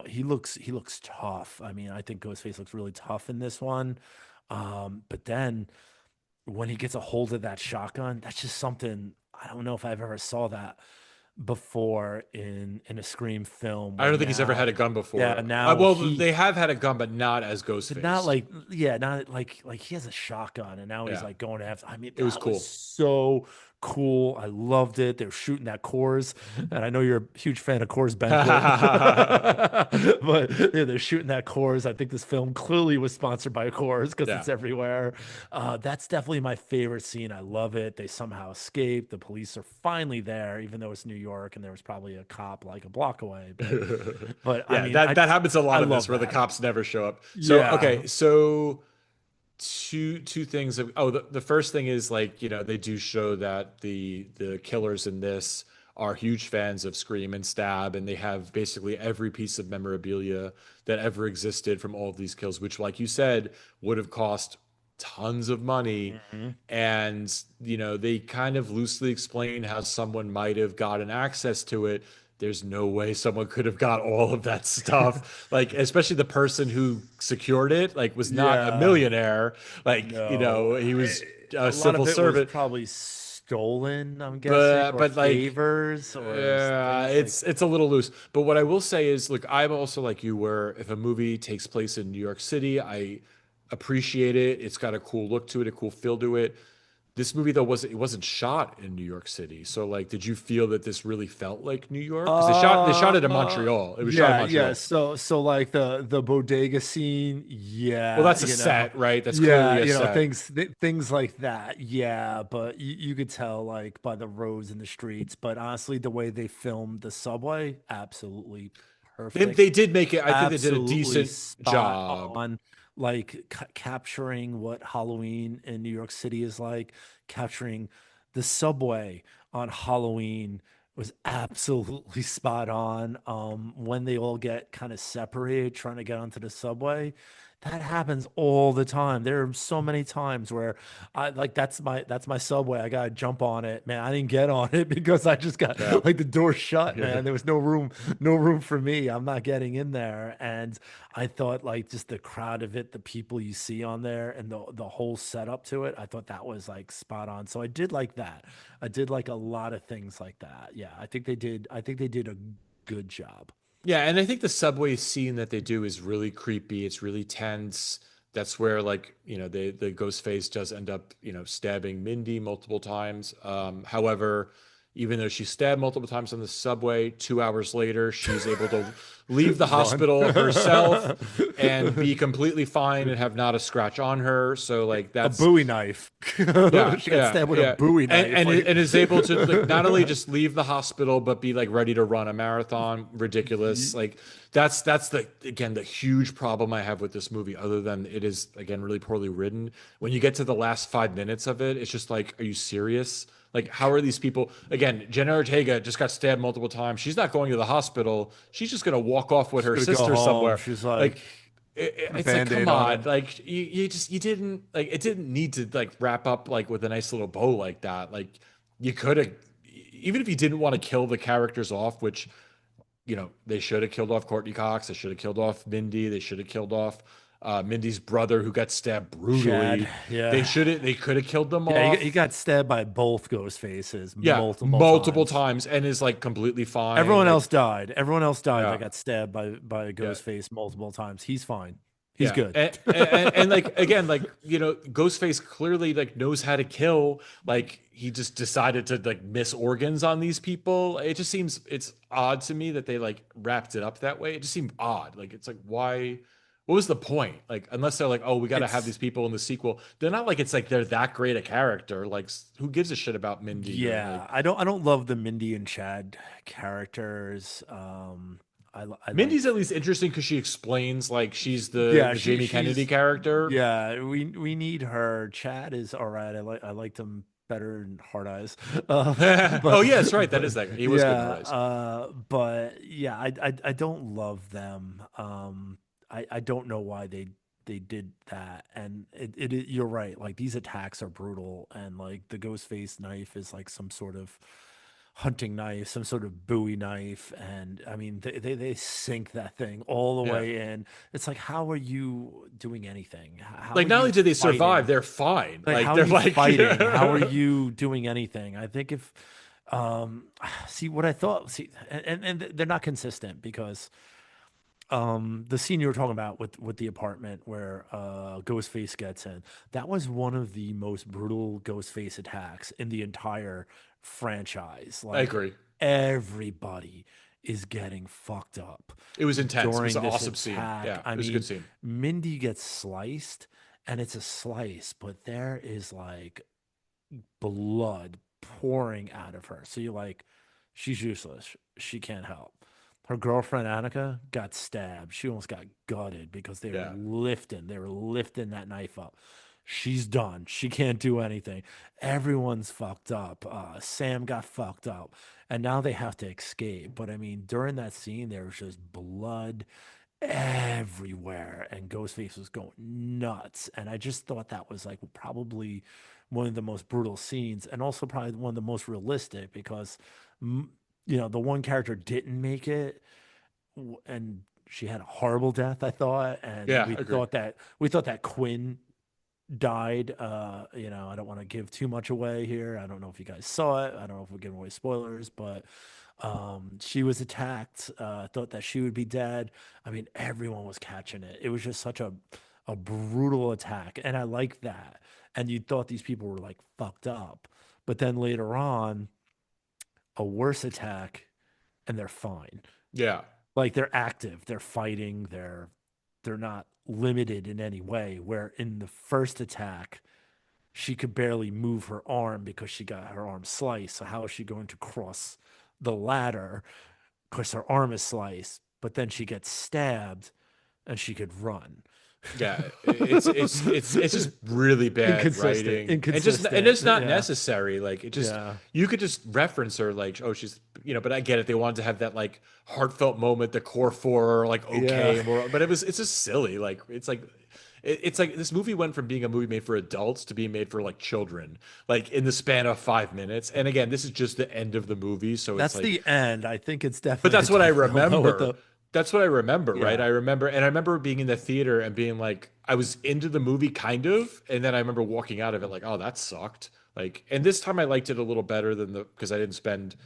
he looks tough. I mean, I think Ghostface looks really tough in this one. But then when he gets a hold of that shotgun, that's just something I don't know if I've ever saw that before in a Scream film I where don't think he's ever now, had a gun yeah, before. now Well, he they have had a gun, but not as but not Ghostface. like, yeah, not like he has a shotgun and now he's Yeah, like going after. I mean, it was that was cool. so cool. I loved it. They were shooting that Coors, and I know you're a huge fan of Coors Banquet, but yeah, they're shooting that Coors. I think this film clearly was sponsored by Coors because Yeah. it's everywhere. That's definitely my favorite scene. I love it. They somehow escape. The police are finally there, even though it's New York and there was probably a cop like a block away. But I Yeah, mean, that happens a I lot in this love where the that. cops never show up. So Yeah. okay, so two things. Oh, the first thing is like, they do show that the killers in this are huge fans of Scream and Stab, and they have basically every piece of memorabilia that ever existed from all of these kills, which, like you said, would have cost tons of money. Mhm. And they kind of loosely explain how someone might have gotten access to it. There's no way someone could have got all of that stuff, like especially the person who secured it like was not a Yeah. millionaire, like No. he was A a lot civil of it was servant. probably stolen, I'm guessing, but or but like favors or things like. it's a little loose. But what I will say is, look, I'm also like you, where if a movie takes place in New York City, I appreciate it. It's got a cool look to it, a cool feel to it. This movie though wasn't shot in New York City. So like, did you feel that this really felt like New York? Because they shot it in Montreal. It was shot in Yeah. Montreal. So like the bodega scene, Well, yeah, that's a set, right? That's yeah, clearly a set. things like that, yeah. But you could tell like by the roads and the streets. But honestly, the way they filmed the subway, absolutely They perfect. did make it. I think they did a Absolutely decent spot job. on, like capturing what Halloween in New York City is like, capturing the subway on Halloween was absolutely spot on. When they all get kind of separated trying to get onto the subway, That happens all the time. There are so many times where I like that's my subway. I gotta jump on it, man. I didn't get on it because I just got Yeah. like the door shut, man. There was no room for me. I'm not getting in there. And I thought like just the crowd of it, the people you see on there, and the whole setup to it. I thought that was like spot on. So I did like that. I did like a lot of things like that. Yeah, I think they did. I think they did a good job. Yeah, and I think the subway scene that they do is really creepy. It's really tense. That's where like, the ghost face does end up, stabbing Mindy multiple times. However, even though she's stabbed multiple times on the subway, 2 hours later, she's able to leave the Run. hospital herself and be completely fine and have not a scratch on her. So like A that's Bowie knife. yeah, She got yeah, stabbed with a yeah, Bowie knife. Like and is able to like not only just leave the hospital but be like ready to run a marathon. Ridiculous. Like that's the again the huge problem I have with this movie. Other than it is again really poorly written. When you get to the last 5 minutes of it, it's just like, are you serious? Like, how are these people? Again, Jenna Ortega just got stabbed multiple times. She's not going to the hospital. She's just going to walk off with she's her gonna go sister home. somewhere. She's Like, like it's like, come Band-Aid on on, it. like you didn't like it didn't need to like wrap up like with a nice little bow like that. Like you could have, even if you didn't want to kill the characters off, which they should have killed off Courtney Cox, they should have killed off Mindy, they should have killed off Mindy's brother who got stabbed Chad. brutally. Yeah. They could have killed them Yeah, he off. got stabbed by both ghost faces Yeah, multiple multiple times. times and is like completely fine. Everyone Like, else died. Everyone else died yeah, that got stabbed by a yeah. ghost face multiple times. He's fine. He's Yeah, good. and like again, like Ghostface clearly like knows how to kill. Like he just decided to like miss organs on these people. It just seems it's odd to me that they like wrapped it up that way. It just seemed odd. Like it's like why? What was the point? Like unless they're like, oh, we got to have It's these people in the sequel. They're not like it's like they're that great a character. Like who gives a shit about Mindy or Yeah, like I don't love the Mindy and Chad characters. I Mindy's at liked least interesting because she explains like she's the yeah, the Jamie Kennedy she's character. yeah, we need her. Chad is all right. I liked him better in Hard Eyes. Oh yeah, that's right. That But is that. He was good in yeah, Rise. but yeah, I don't love them. I don't know why they did that. And you're right. Like these attacks are brutal, and like the ghost face knife is like some sort of hunting knife, some sort of Bowie knife, and I mean they sink that thing all the Yeah. way in. It's like how are you doing anything? How Like are not only you did they survive, fighting? they're fine. Like Like how are they're you like fighting? How are you doing anything? I think if um see what I thought see and they're not consistent because the scene you were talking about with the apartment where Ghostface gets in, that was one of the most brutal Ghostface attacks in the entire franchise. I Like agree. everybody is getting fucked up It was intense. It was during an this awesome scene. attack. Yeah, I it was a good mean, scene. Mindy gets sliced and it's a slice, but there is like blood pouring out of her. So you're like, she's useless. She can't help. Her girlfriend Annika got stabbed. She almost got gutted because Yeah. they were lifting that knife up. She's done. She can't do anything. Everyone's fucked up. Sam got fucked up. And now they have to escape. But I mean, during that scene, there was just blood everywhere and Ghostface was going nuts. And I just thought that was like probably one of the most brutal scenes and also probably one of the most realistic because, the one character didn't make it and she had a horrible death, I thought. And Yeah, agree. we thought that Quinn died. I don't want to give too much away here. I don't know if you guys saw it. I don't know if we're giving away spoilers, but she was attacked. Thought that she would be dead. I mean, everyone was catching it. It was just such a brutal attack, and I like that. And you thought these people were like fucked up, but then later on, a worse attack, and they're fine. Yeah. Like they're active, they're fighting, they're not limited in any way. Where in the first attack, she could barely move her arm because she got her arm sliced. So how is she going to cross the ladder? Because her arm is sliced, but then she gets stabbed and she could run. Yeah, it's just really bad Inconsistent, writing, and inconsistent. it's not Yeah, necessary. Like it just yeah, you could just reference her, like oh she's but I get it. They wanted to have that heartfelt moment, the core four are like yeah. okay, but it's just silly. Like it's like it's like this movie went from being a movie made for adults to being made for like children, like in the span of 5 minutes. And again, this is just the end of the movie, so it's That's like, the end. I think it's but definitely a that's what I tough film though with remember. the That's what I remember, right? yeah. I remember being in the theater and being like, I was into the movie kind of, and then I remember walking out of it like, oh, that sucked. Like, and this time I liked it a little better than the because I didn't spend,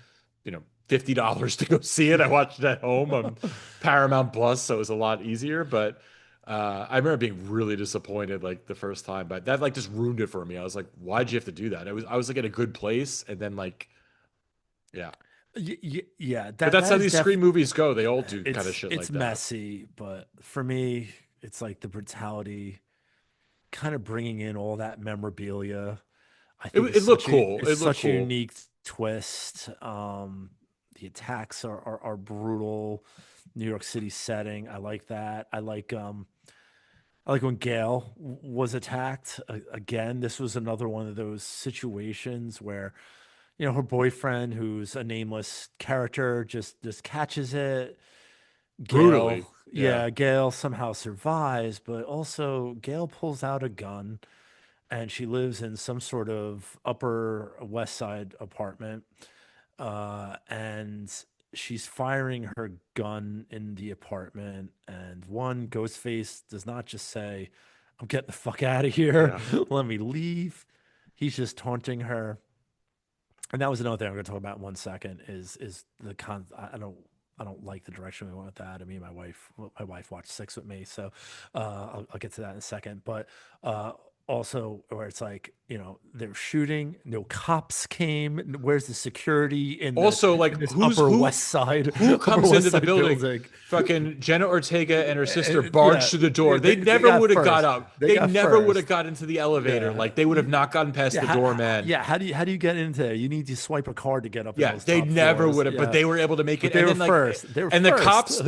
$50 to go see it. I watched it at home on Paramount Plus, so it was a lot easier. But I remember being really disappointed like the first time, but that like just ruined it for me. I was like, why'd you have to do that? I was like in a good place, and then like, yeah. Yeah, But that that's that how is these Scream movies go. They all do kind of shit it's like that. messy, but for me, it's like the brutality, kind of bringing in all that memorabilia. I It think it looked cool. it's It looked such a cool. unique twist. The attacks are brutal. New York City setting. I like that. I like when Gail was attacked. Again, this was another one of those situations where, her boyfriend, who's a nameless character, just catches it. Brutally. Yeah. Gail somehow survives, but also Gail pulls out a gun and she lives in some sort of Upper West Side apartment. And she's firing her gun in the apartment. And one, Ghostface does not just say, I'm getting the fuck out of here. Yeah. Let me leave. He's just taunting her. And that was another thing I'm going to talk about in 1 second is the I don't like the direction we went with that. I mean, my wife watched six with me, so I'll get to that in a second. But also, where it's like, they're shooting, no cops came. Where's the security Also, in like this Upper West Side who Upper comes West into the Side building? building? Fucking Jenna Ortega and her sister Yeah, barged through the door. yeah, They they never got would have got first. up. They They got never would have first. got into the elevator. Yeah. Like they would have not gotten past Yeah, the doorman. yeah. How do you get into there? You need to swipe a card to get up in Yeah, those they top never floors. would have, but Yeah, they were able to make but it. they And were then like, first. They were and the first. cops,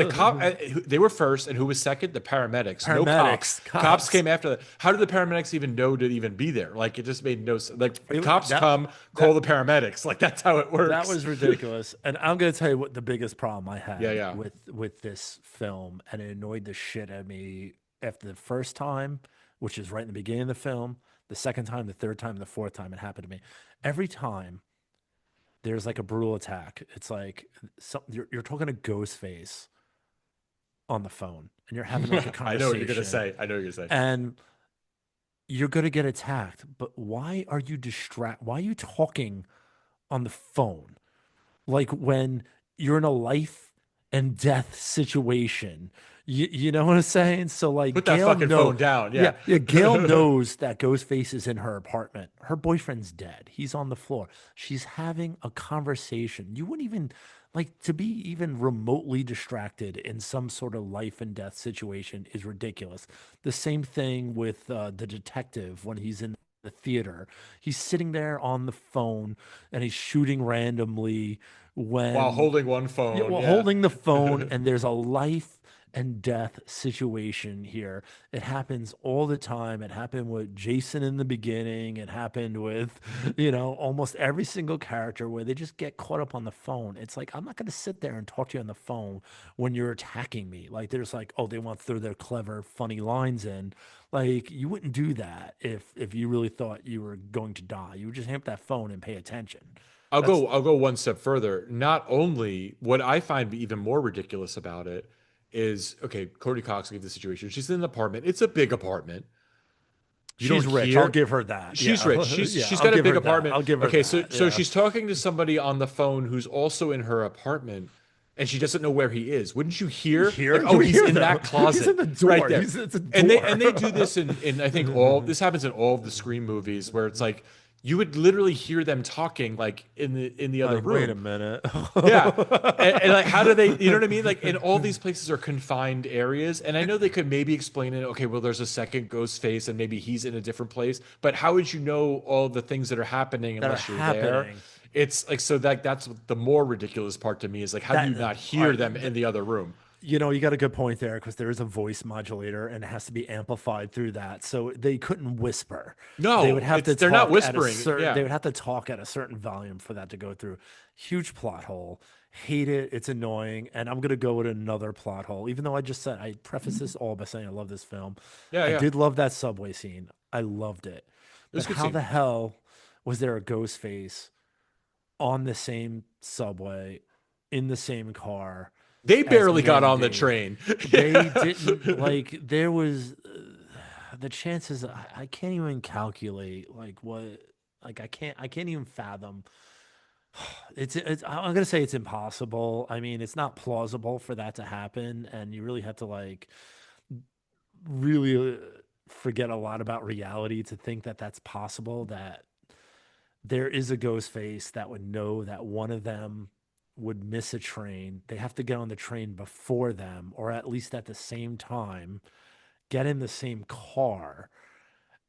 they were first, and who was second? The paramedics. No cops. Paramedics, Cops cops. came after that. How did the paramedics even know to even be there? Like it just made no sense. Like It, cops that come, call that the paramedics. Like that's how it that works. was ridiculous. And I'm gonna tell you what the biggest problem I Yeah, had yeah. with this film, and it annoyed the shit out of me after the first time, which is right in the beginning of the film, the second time, the third time, the fourth time it happened to me. Every time there's like a brutal attack, it's like you're talking to Ghostface on the phone and you're having like a I know what you're gonna conversation say. I know what you're gonna say. and you're going to get attacked, but why are you talking on the phone like when you're in a life and death situation? You know what I'm saying? So like Put that fucking phone down. yeah, Yeah. yeah, Gail knows that Ghostface is in her apartment. Her boyfriend's dead. He's on the floor. She's having a conversation. You wouldn't even like to be even remotely distracted in some sort of life and death situation is ridiculous. The same thing with the detective when he's in the theater. He's sitting there on the phone and he's shooting randomly While when holding one yeah, phone. well, Yeah. holding the phone, and there's a life and death situation here. It happens all the time. It happened with Jason in the beginning. It happened with, almost every single character where they just get caught up on the phone. It's like, I'm not going to sit there and talk to you on the phone when you're attacking me. Like, there's like, oh, they want to throw their clever, funny lines in. Like, you wouldn't do that if you really thought you were going to die. You would just hang up that phone and pay attention. That's I'll go one step further. Not only what I find even more ridiculous about it is okay, Courtney Cox gave the situation. She's in an apartment. It's a big apartment. You She's don't rich. I'll hear give her that. she's Yeah. rich. Yeah. She's I'll got a give big her that. apartment. I'll give her Okay, that. so Yeah. she's talking to somebody on the phone who's also in her apartment and she doesn't know where he is. Wouldn't you hear like, You oh, he's hear in them. that He's in closet the right door. there. It's a And they do this in I think all this happens in all of the Scream movies where it's like you would literally hear them talking like in the other like, wait a room. minute. Yeah. And like, how do they, you know what I mean? Like, and all these places are confined areas. And I know they could maybe explain it. Okay, well, there's a second ghost face and maybe he's in a different place. But how would you know all the things that are happening That are unless you're there? happening. It's like, so that that's the more ridiculous part to me is like, how do you not All hear right. them in the other room? You got a good point there because there is a voice modulator and it has to be amplified through that. So they couldn't whisper. They would No, have it's to they're not talk at a whispering. certain they Yeah. would have to talk at a certain volume for that to go through. Huge plot hole. Hate it. It's annoying. And I'm gonna go with another plot hole. Even though I just said I preface this all by saying I love this film. Yeah, I yeah. did love that subway scene. I loved it. It But was a good how the scene. hell was there a ghost face on the same subway in the same car They as barely got on the Mindy? train. They Yeah. didn't like there was the chances I can't even calculate like what like I can't even fathom. It's I'm gonna say it's impossible. I mean, it's not plausible for that to happen, and you really have to like really forget a lot about reality to think that that's possible. That there is a ghost face that would know that one of them would miss a train. They have to get on the train before them, or at least at the same time, get in the same car,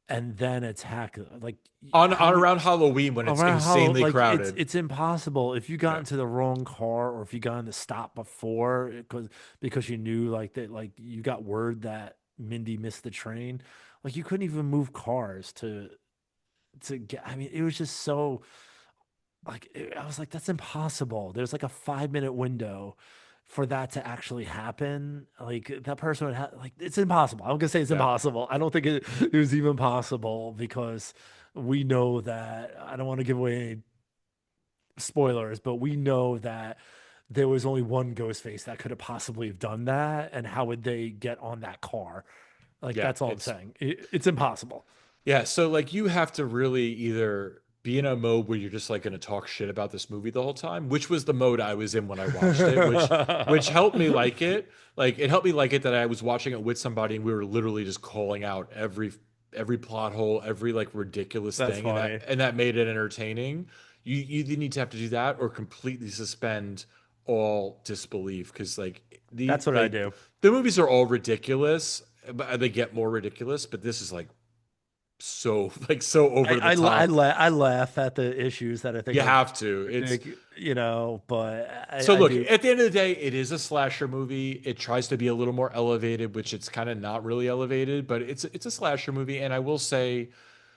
and then attack. Like On how around Halloween when it's around how insanely like it's crowded. it's impossible if you got Yeah. into the wrong car or if you got in the stop before because you knew like that like you got word that Mindy missed the train. Like you couldn't even move cars to get. I mean, it was just so like I was like, that's impossible. There's like a 5 minute window for that to actually happen. Like that person would have like it's impossible. I'm gonna say it's Yeah. impossible. I don't think it was even possible because we know that I don't want to give away any spoilers, but we know that there was only one ghost face that could have possibly have done that. And how would they get on that car? Like Yeah. that's all I'm It's saying. It's impossible. Yeah, so like you have to really either be in a mode where you're just like going to talk shit about this movie the whole time, which was the mode I was in when I watched it, which helped me like it. Like it helped me like it that I was watching it with somebody and we were literally just calling out every plot hole, every like ridiculous That's thing, and funny. that made it entertaining. You either need to have to do that or completely suspend all disbelief because That's what I do. the movies are all ridiculous, but they get more ridiculous, but this is like so over the top. I laugh at the issues that I think You are have to. It's ridiculous, but so I look, do. at the end of the day, it is a slasher movie. It tries to be a little more elevated, which it's kind of not really elevated, but it's a slasher movie. And I will say,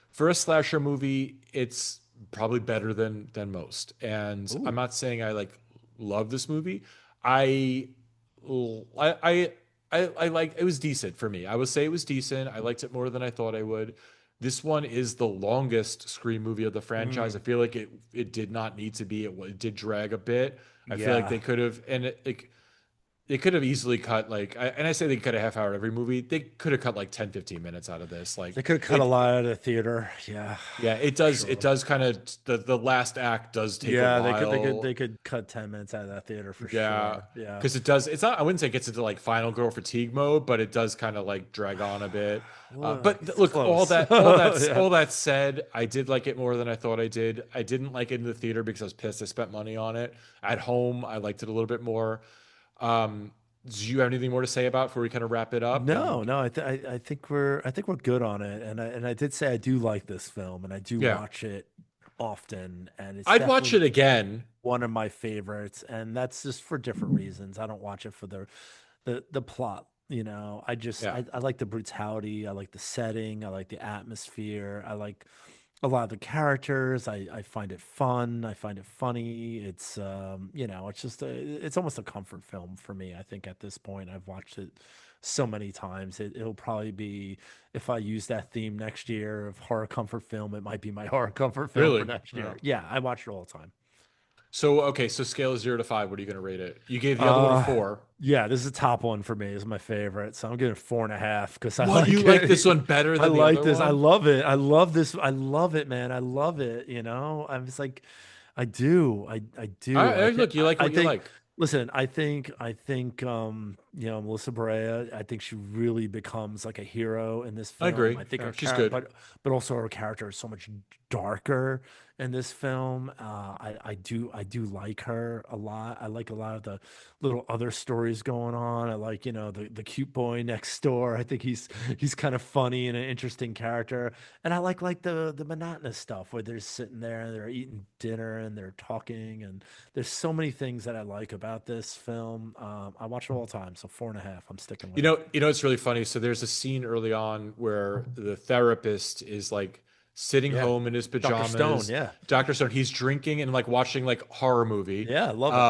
for a slasher movie, it's probably better than most. And I'm Ooh. not saying I like love this movie. I I I like it was decent for me. I would say it was decent. I liked it more than I thought I would. This one is the longest Scream movie of the franchise. I Mm, feel like it did not need to be. It did drag a bit. I feel like yeah. they could have, and they could have easily cut and I say they cut a half hour every movie. They could have cut like 10, 15 minutes out of this. They could have cut a lot out of the theater. Yeah, Yeah, for it sure. does kind of the last act does take a Yeah, they while. could cut 10 minutes out of that theater for Yeah, sure. Yeah. because it does. It's not. I wouldn't say it gets into like final girl fatigue mode, but it does kind of like drag on a bit. Look, But it's look, close. Yeah. all that said, I did like it more than I thought I did. I didn't like it in the theater because I was pissed I spent money on it. At home, I liked it a little bit more. Do you have anything more to say about before we kind of wrap it up? No, And no, I think we're good on it, and I did say I do like this film, and I do yeah, watch it often, and it's I'd watch it definitely again. one of my favorites, and that's just for different reasons. I don't watch it for the plot. Yeah, I like the brutality, I like the setting, I like the atmosphere, I like a lot of the characters. I find it fun. I find it funny. It's just it's almost a comfort film for me. I think at this point I've watched it so many times. It'll probably be if I use that theme next year of horror comfort film, it might be my horror comfort film for really. next Yeah. year. Yeah, I watch it all the time. So okay, so scale of 0 to 5. What are you going to rate it? You gave the other one a Uh, 4. yeah, this is a top one for me. This is my favorite. So I'm giving it 4.5 because I What, you like like this it. one better I than the like other this. I one? love it. I love this. I love it, man. I love it. I'm just like, I do. I All do. right, look, you like I what you think, like. listen, I think, Melissa Brea, I think she really becomes like a hero in this I film. agree. I think Yeah, her she's character, good. but also her character is so much darker in this film. I do like her a lot. I like a lot of the little other stories going on. I like, the cute boy next door. I think he's kind of funny and an interesting character. And I like the monotonous stuff where they're sitting there and they're eating dinner and they're talking, and there's so many things that I like about this film. I watch it all the time, so 4.5. I'm sticking with it. It's really funny. So there's a scene early on where the therapist is like sitting Yeah, home in his Dr. Stone. pajamas. Yeah, Dr. Stone, he's drinking and like watching like horror movie. yeah, I love it.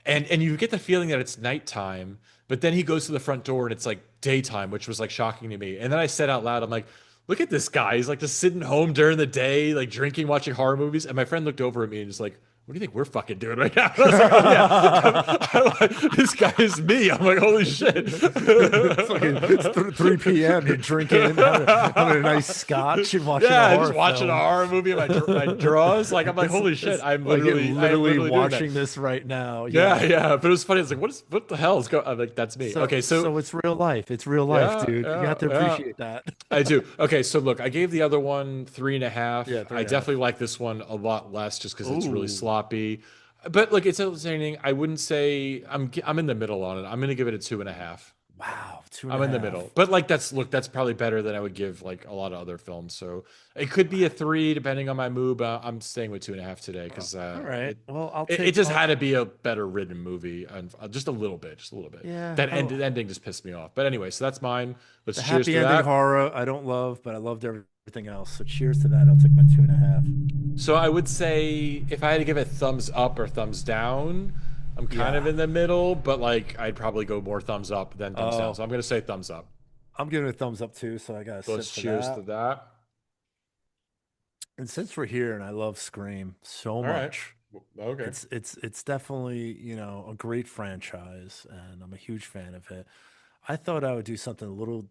And you get the feeling that it's nighttime, but then he goes to the front door and it's like daytime, which was like shocking to me. And then I said out loud, I'm like, look at this guy. He's like just sitting home during the day, like drinking, watching horror movies. And my friend looked over at me and was like, what do you think we're fucking doing right now? And I was like, oh yeah, I'm like, this guy is me. I'm like, holy shit. It's 3 p.m. You're drinking, having a nice scotch and watching a Yeah, horror just watching film. a horror movie in my drawers. Like I'm like, holy shit, I'm Like you're I'm literally literally doing that. watching this right now. Yeah, Yeah. yeah. But it was funny. It's like, what the hell is going? I'm like, that's me. So Okay, so so it's real life. It's real life, yeah, dude. You yeah, have to yeah. appreciate that. I do. Okay, so look, I gave the other one 3.5. Yeah, three I and a half. definitely like this one a lot less just because it's really Ooh, sloppy. But look, it's entertaining. I wouldn't say I'm in the middle on it. I'm gonna give it a 2.5. wow, two and I'm a in the middle. half. But like that's probably better than I would give like a lot of other films. So it could be a 3 depending on my mood, but I'm staying with 2.5 today because All right. Well, I'll it take. just had to be a better written movie and just a little bit, just a little bit. Yeah. That the ending just pissed me off. But anyway, so that's mine. Let's The cheers happy to ending that. horror I don't love, but I loved everything else. So cheers to that. I'll take my 2.5. So I would say if I had to give it thumbs up or thumbs down, I'm kind of Yeah. in the middle, but like I'd probably go more thumbs up than thumbs down. Oh, So I'm gonna say thumbs up. I'm giving it a thumbs up too, so I got to So sit let's for cheers to that. that. And since we're here and I love Scream so All right. much, Okay. it's definitely, a great franchise and I'm a huge fan of it. I thought I would do something a little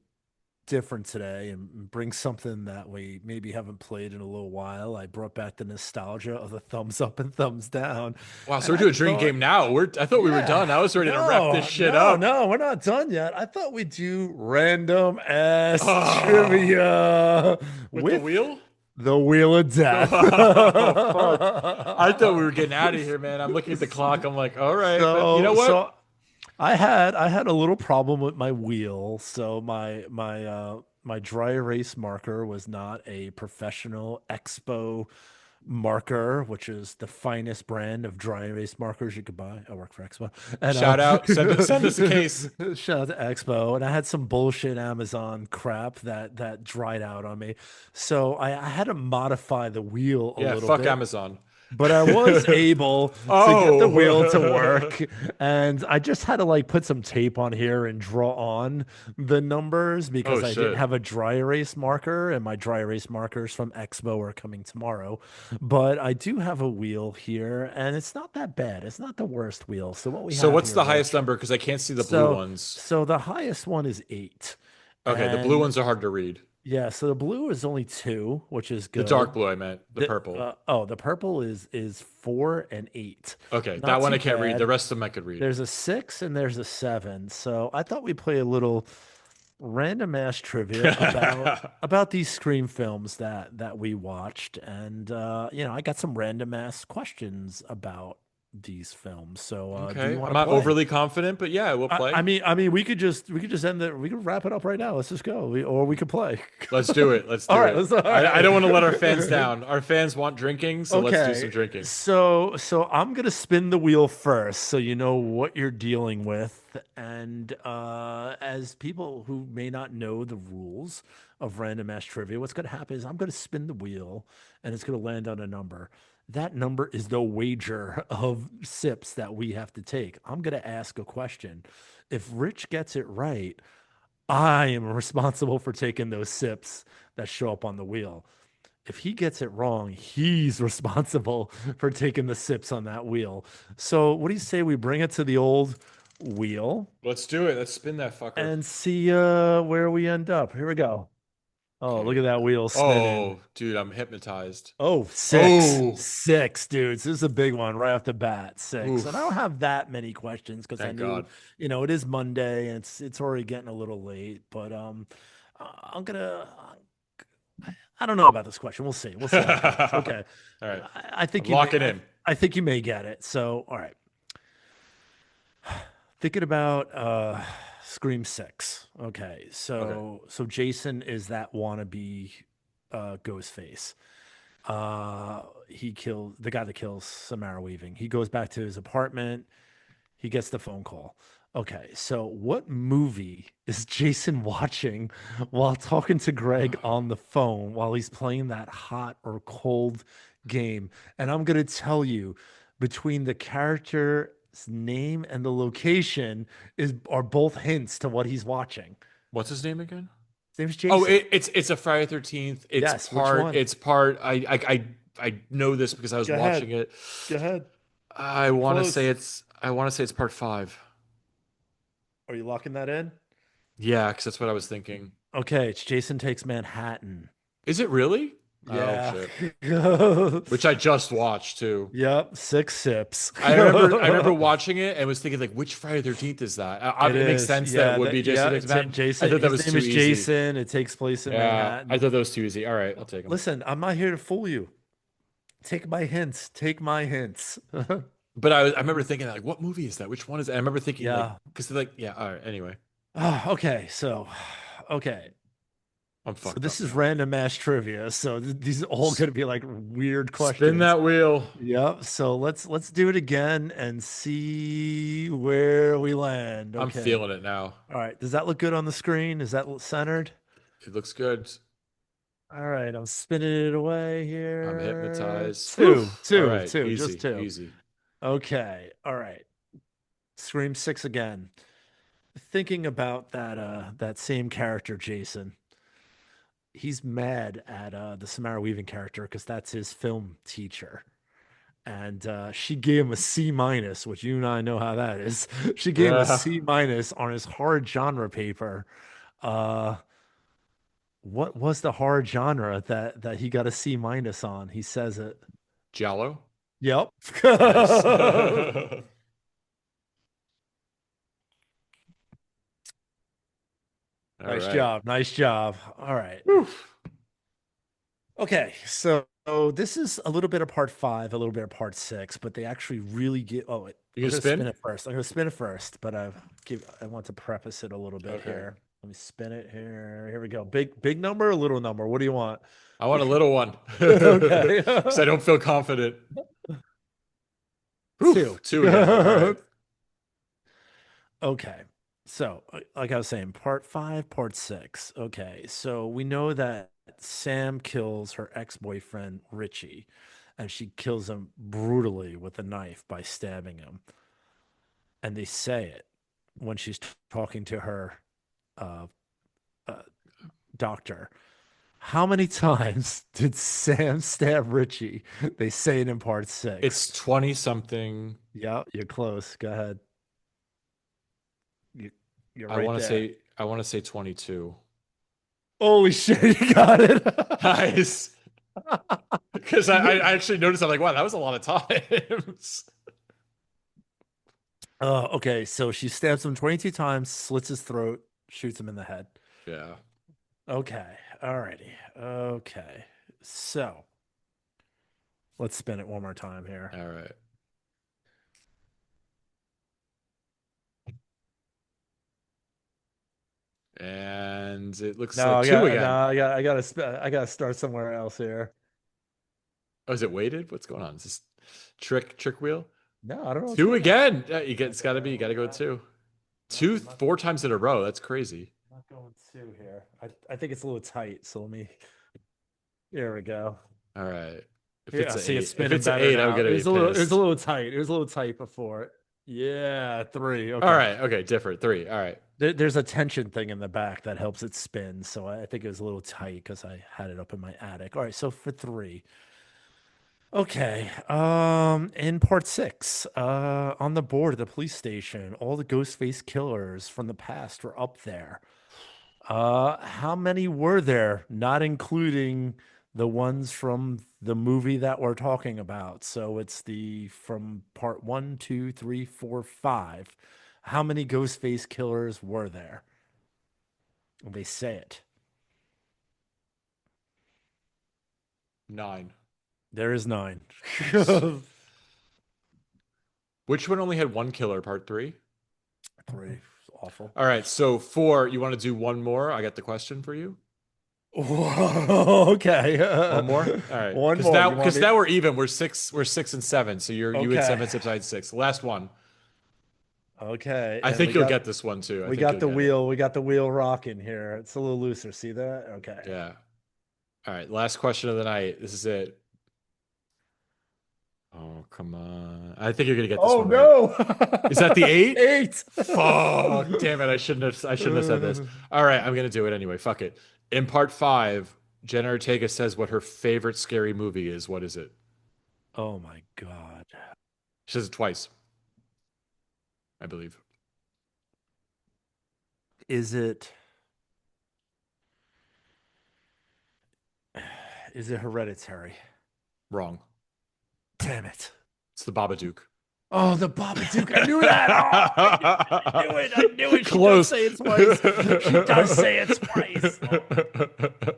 different today and bring something that we maybe haven't played in a little while. I brought back the nostalgia of the thumbs up and thumbs down. Wow, so And we're I doing a drinking thought, game now. I thought we were yeah, done. I was ready to wrap this no, shit no, up. no, we're not done yet. I thought we'd do random ass Oh, trivia with the with wheel? the Wheel of Death. Oh, fuck. I thought we were getting out of here, man. I'm looking at the clock. I'm like, all right, but you know so what? so I had a little problem with my wheel. So my dry erase marker was not a professional Expo marker, which is the finest brand of dry erase markers you could buy. I work for Expo. And Shout out, send us a case. shout out to Expo. And I had some bullshit Amazon crap that dried out on me. So I had to modify the wheel a Yeah, little fuck bit, Amazon. but I was able to get the wheel to Oh. work. And I just had to like put some tape on here and draw on the numbers Oh because I didn't shit. have a dry erase marker, and my dry erase markers from Expo are coming tomorrow. But I do have a wheel here, and it's not that bad. It's not the worst wheel. So what we So have what's here, the highest Rich. number? Because I can't see the blue So ones. so the highest one is 8. Okay, the blue And ones are hard to read. yeah, so the blue is only 2, which is The dark good. blue, I meant. The purple. The purple is 4 and 8. Okay, that Not one too I can't read. The bad. rest of them I could read. There's a 6 and there's a 7. So I thought we'd play a little random ass trivia about these Scream films that we watched, and I got some random ass questions about these films. So do you Okay, want I'm to not play? overly confident, but yeah, we'll I, I play. mean, I mean, we could just end the we could wrap it up right now. Let's just go, or we could play. Let's do it. Let's All do right, it. all I don't want to let our fans right. down. Our fans want drinking, so let's do some Okay, drinking. so I'm gonna spin the wheel first, so you know what you're dealing with. And as people who may not know the rules of random ass trivia, what's gonna happen is I'm gonna spin the wheel, and it's gonna land on a number. That number is the wager of sips that we have to take. I'm gonna ask a question. If Rich gets it right, I am responsible for taking those sips that show up on the wheel. If he gets it wrong, he's responsible for taking the sips on that wheel. So, what do you say we bring it to the old wheel Let's do it. Let's spin that fucker. and see where we end up? Here we go. Oh, look Okay. at that wheel spinning. Oh, dude, I'm hypnotized. Oh, six, Oh, six, dudes. This is a big one right off the bat. Six. And I don't oof. have that many questions because I Thank knew, God. it is Monday and it's already getting a little late. But I'm gonna I don't know about this question. We'll see. We'll see how it goes. All Okay. right. I I'm think you may. locking in. I think you may get it. So, all right. Thinking about Scream 6. Okay. Okay. So Jason is that wannabe Ghostface. He killed the guy that kills Samara Weaving. He goes back to his apartment. He gets the phone call. Okay, so what movie is Jason watching while talking to Greg on the phone while he's playing that hot or cold game? And I'm going to tell you, between the character's name and the location is are both hints to what he's watching. What's his name again? His name's Oh, Jason. it's a Friday 13th. Yes, which one? It's part I know this because I was Go ahead. watching it. Go ahead. I You're want to say close. it's part 5. Are you locking that in? Yeah, because that's what I was thinking. Okay, it's Jason Takes Manhattan. Is it really? Oh Yeah. shit. Which I just watched too. Yep, 6 sips. I remember watching it and was thinking like, which Friday 13th is that? It It makes is. sense that it Yeah, would be Jason Takes Manhattan. I Jason. thought that His was name too is easy. Jason. It takes place in Yeah, I Manhattan. thought that was too easy. All right, I'll take him. Listen, I'm not here to fool you. Take my hints. Take my hints. But I remember thinking like, what movie is that? Which one is it? I remember thinking like, Yeah. because like, yeah. All right. Anyway, Okay. So, okay. I'm So fucked this up is now. random mass trivia. So these are all S- going to be like weird Spin questions. that wheel. Yep. So let's do it again and see where we land. I'm Okay. feeling it now. All right. Does that look good on the screen? Is that centered? It looks good. All right, I'm spinning it away I'm here. hypnotized. Whew. Two, All two, right. two, just Easy. two. Easy. Okay, all right. Scream 6 again. Thinking about that same character, Jason. He's mad at the Samara Weaving character because that's his film teacher. And she gave him a C minus, which you and I know how that is. She gave him a Yeah. C minus on his horror genre paper. Uh, what was the horror genre that he got a C minus on? He says it. Giallo. Yep. Nice. All Nice right. job. Nice job. All right. Whew. Okay. So this is a little bit of part 5, a little bit of part 6, but they actually really get. Oh, wait. You I'm gonna gonna spin spin? it first. I'm gonna spin it first, but I want to preface it a little bit Okay. here. Let me spin it here. Here we go. Big number or little number? What do you want? I want a little one Okay. because I don't feel confident. Whew. Two. 2 again. All right. Okay. So, like I was saying, part 5, part 6. Okay. So we know that Sam kills her ex-boyfriend, Richie, and she kills him brutally with a knife by stabbing him. And they say it when she's talking to her uh, uh, doctor. How many times did Sam stab Richie? They say it in part It's 6. 20 something. Yeah, you're close. Go ahead. You, you're right there. I want to say 22. Holy shit, you got it. Nice. Because I actually noticed, I'm like, wow, that was a lot of times. Okay, so she stabs him 22 times, slits his throat, shoots him in the head. Yeah. Okay, alrighty. Okay, so let's spin it one more time here. All right. And it looks No, like I 2 got no, again. I gotta start somewhere else here. Oh, is it weighted? What's going on? Is this trick wheel? No, I don't know what's 2 going on. again. Yeah, it's got to be. You got to go with 2. Two, I'm not, 4 times in a row. That's crazy. not going two here. I think it's a little tight, so let me. Here we go. All right. If Yeah, it's I an see it's 8, if spinning it's an better 8, I'm now. gonna be It was a pissed. little tight. It was a little tight before. Yeah, 3. All Okay. right. Okay. Different. 3. All right. There's a tension thing in the back that helps it spin. So I think it was a little tight because I had it up in my attic. All right, so for 3. Okay. In part 6, on the board at the police station, all the Ghostface killers from the past were up there. How many were there, not including the ones from the movie that we're talking about? So it's the from part one, two, three, four, 5. How many Ghostface killers were there? They say it. 9. There is 9. Nice. Which one only had one killer? Part 3? 3. Awful. All right. So 4, you want to do one more? I got the question for you. Okay. One more? All right. One Because more. now You want because me? now we're even. We're 6 and 7. So you had Okay. 7 sips, I had 6. Last one. Okay. I And think you'll get this one too. I we think got you'll the get it. wheel. We got the wheel rocking here. It's a little looser. See that? Okay. Yeah. All right. Last question of the night. This is it. Oh, come on. I think you're gonna get this Oh one right. no. Is that the 8? 8. Fuck. Damn it. I shouldn't have said this. All right, I'm gonna do it anyway. Fuck it. In part 5, Jenna Ortega says what her favorite scary movie is. What is it? Oh my God. She says it twice, I believe. Is it is it Hereditary? Wrong. Damn it. It's the Babadook. Oh, the Babadook. I knew that. Oh, I knew it. I knew it. She does Close. say it twice. She does say it twice. Oh,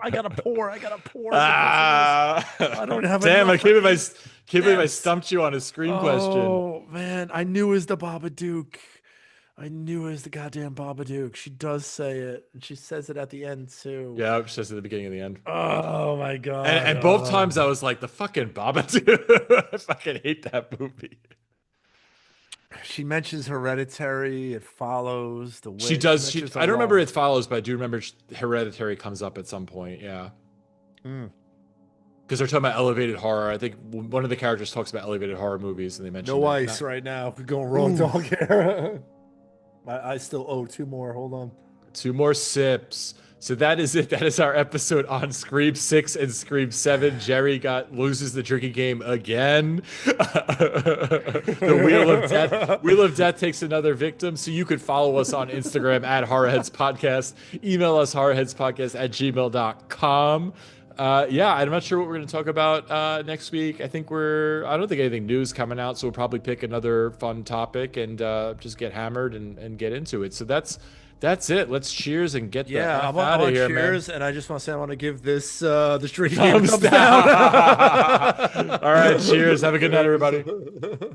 I got to pour. I got to pour. I don't have Damn, enough. can't believe I stumped you on a screen question. Oh, man. I knew it was the Babadook. I knew it was the goddamn Babadook. She does say it. And she says it at the end, too. Yeah, she says at the beginning and the end. Oh, my God. And both times I was like, the fucking Babadook. I fucking hate that movie. She mentions Hereditary. It follows the She witch. does. Mentions I don't remember law. It Follows, but I do remember Hereditary comes up at some point. Yeah. Mm. Because they're talking about elevated horror. I think one of the characters talks about elevated horror movies, and they mention No that. ice right now. We're going wrong dog here. I still owe 2 more. Hold on. 2 more sips. So that is it. That is our episode on Scream 6 and Scream 7. Jerry loses the drinking game again. The Wheel of Death takes another victim. So you could follow us on Instagram at Horrorheads Podcast. Email us horrorheadspodcast@gmail.com. Yeah, I'm not sure what we're going to talk about next week. I don't think anything new is coming out, so we'll probably pick another fun topic and just get hammered and get into it. So that's it. Let's cheers and get the F out of here, cheers, man. and I just want to say I want to give this drinking Thumbs game a thumbs down. down. All right, cheers. Have a good night, everybody.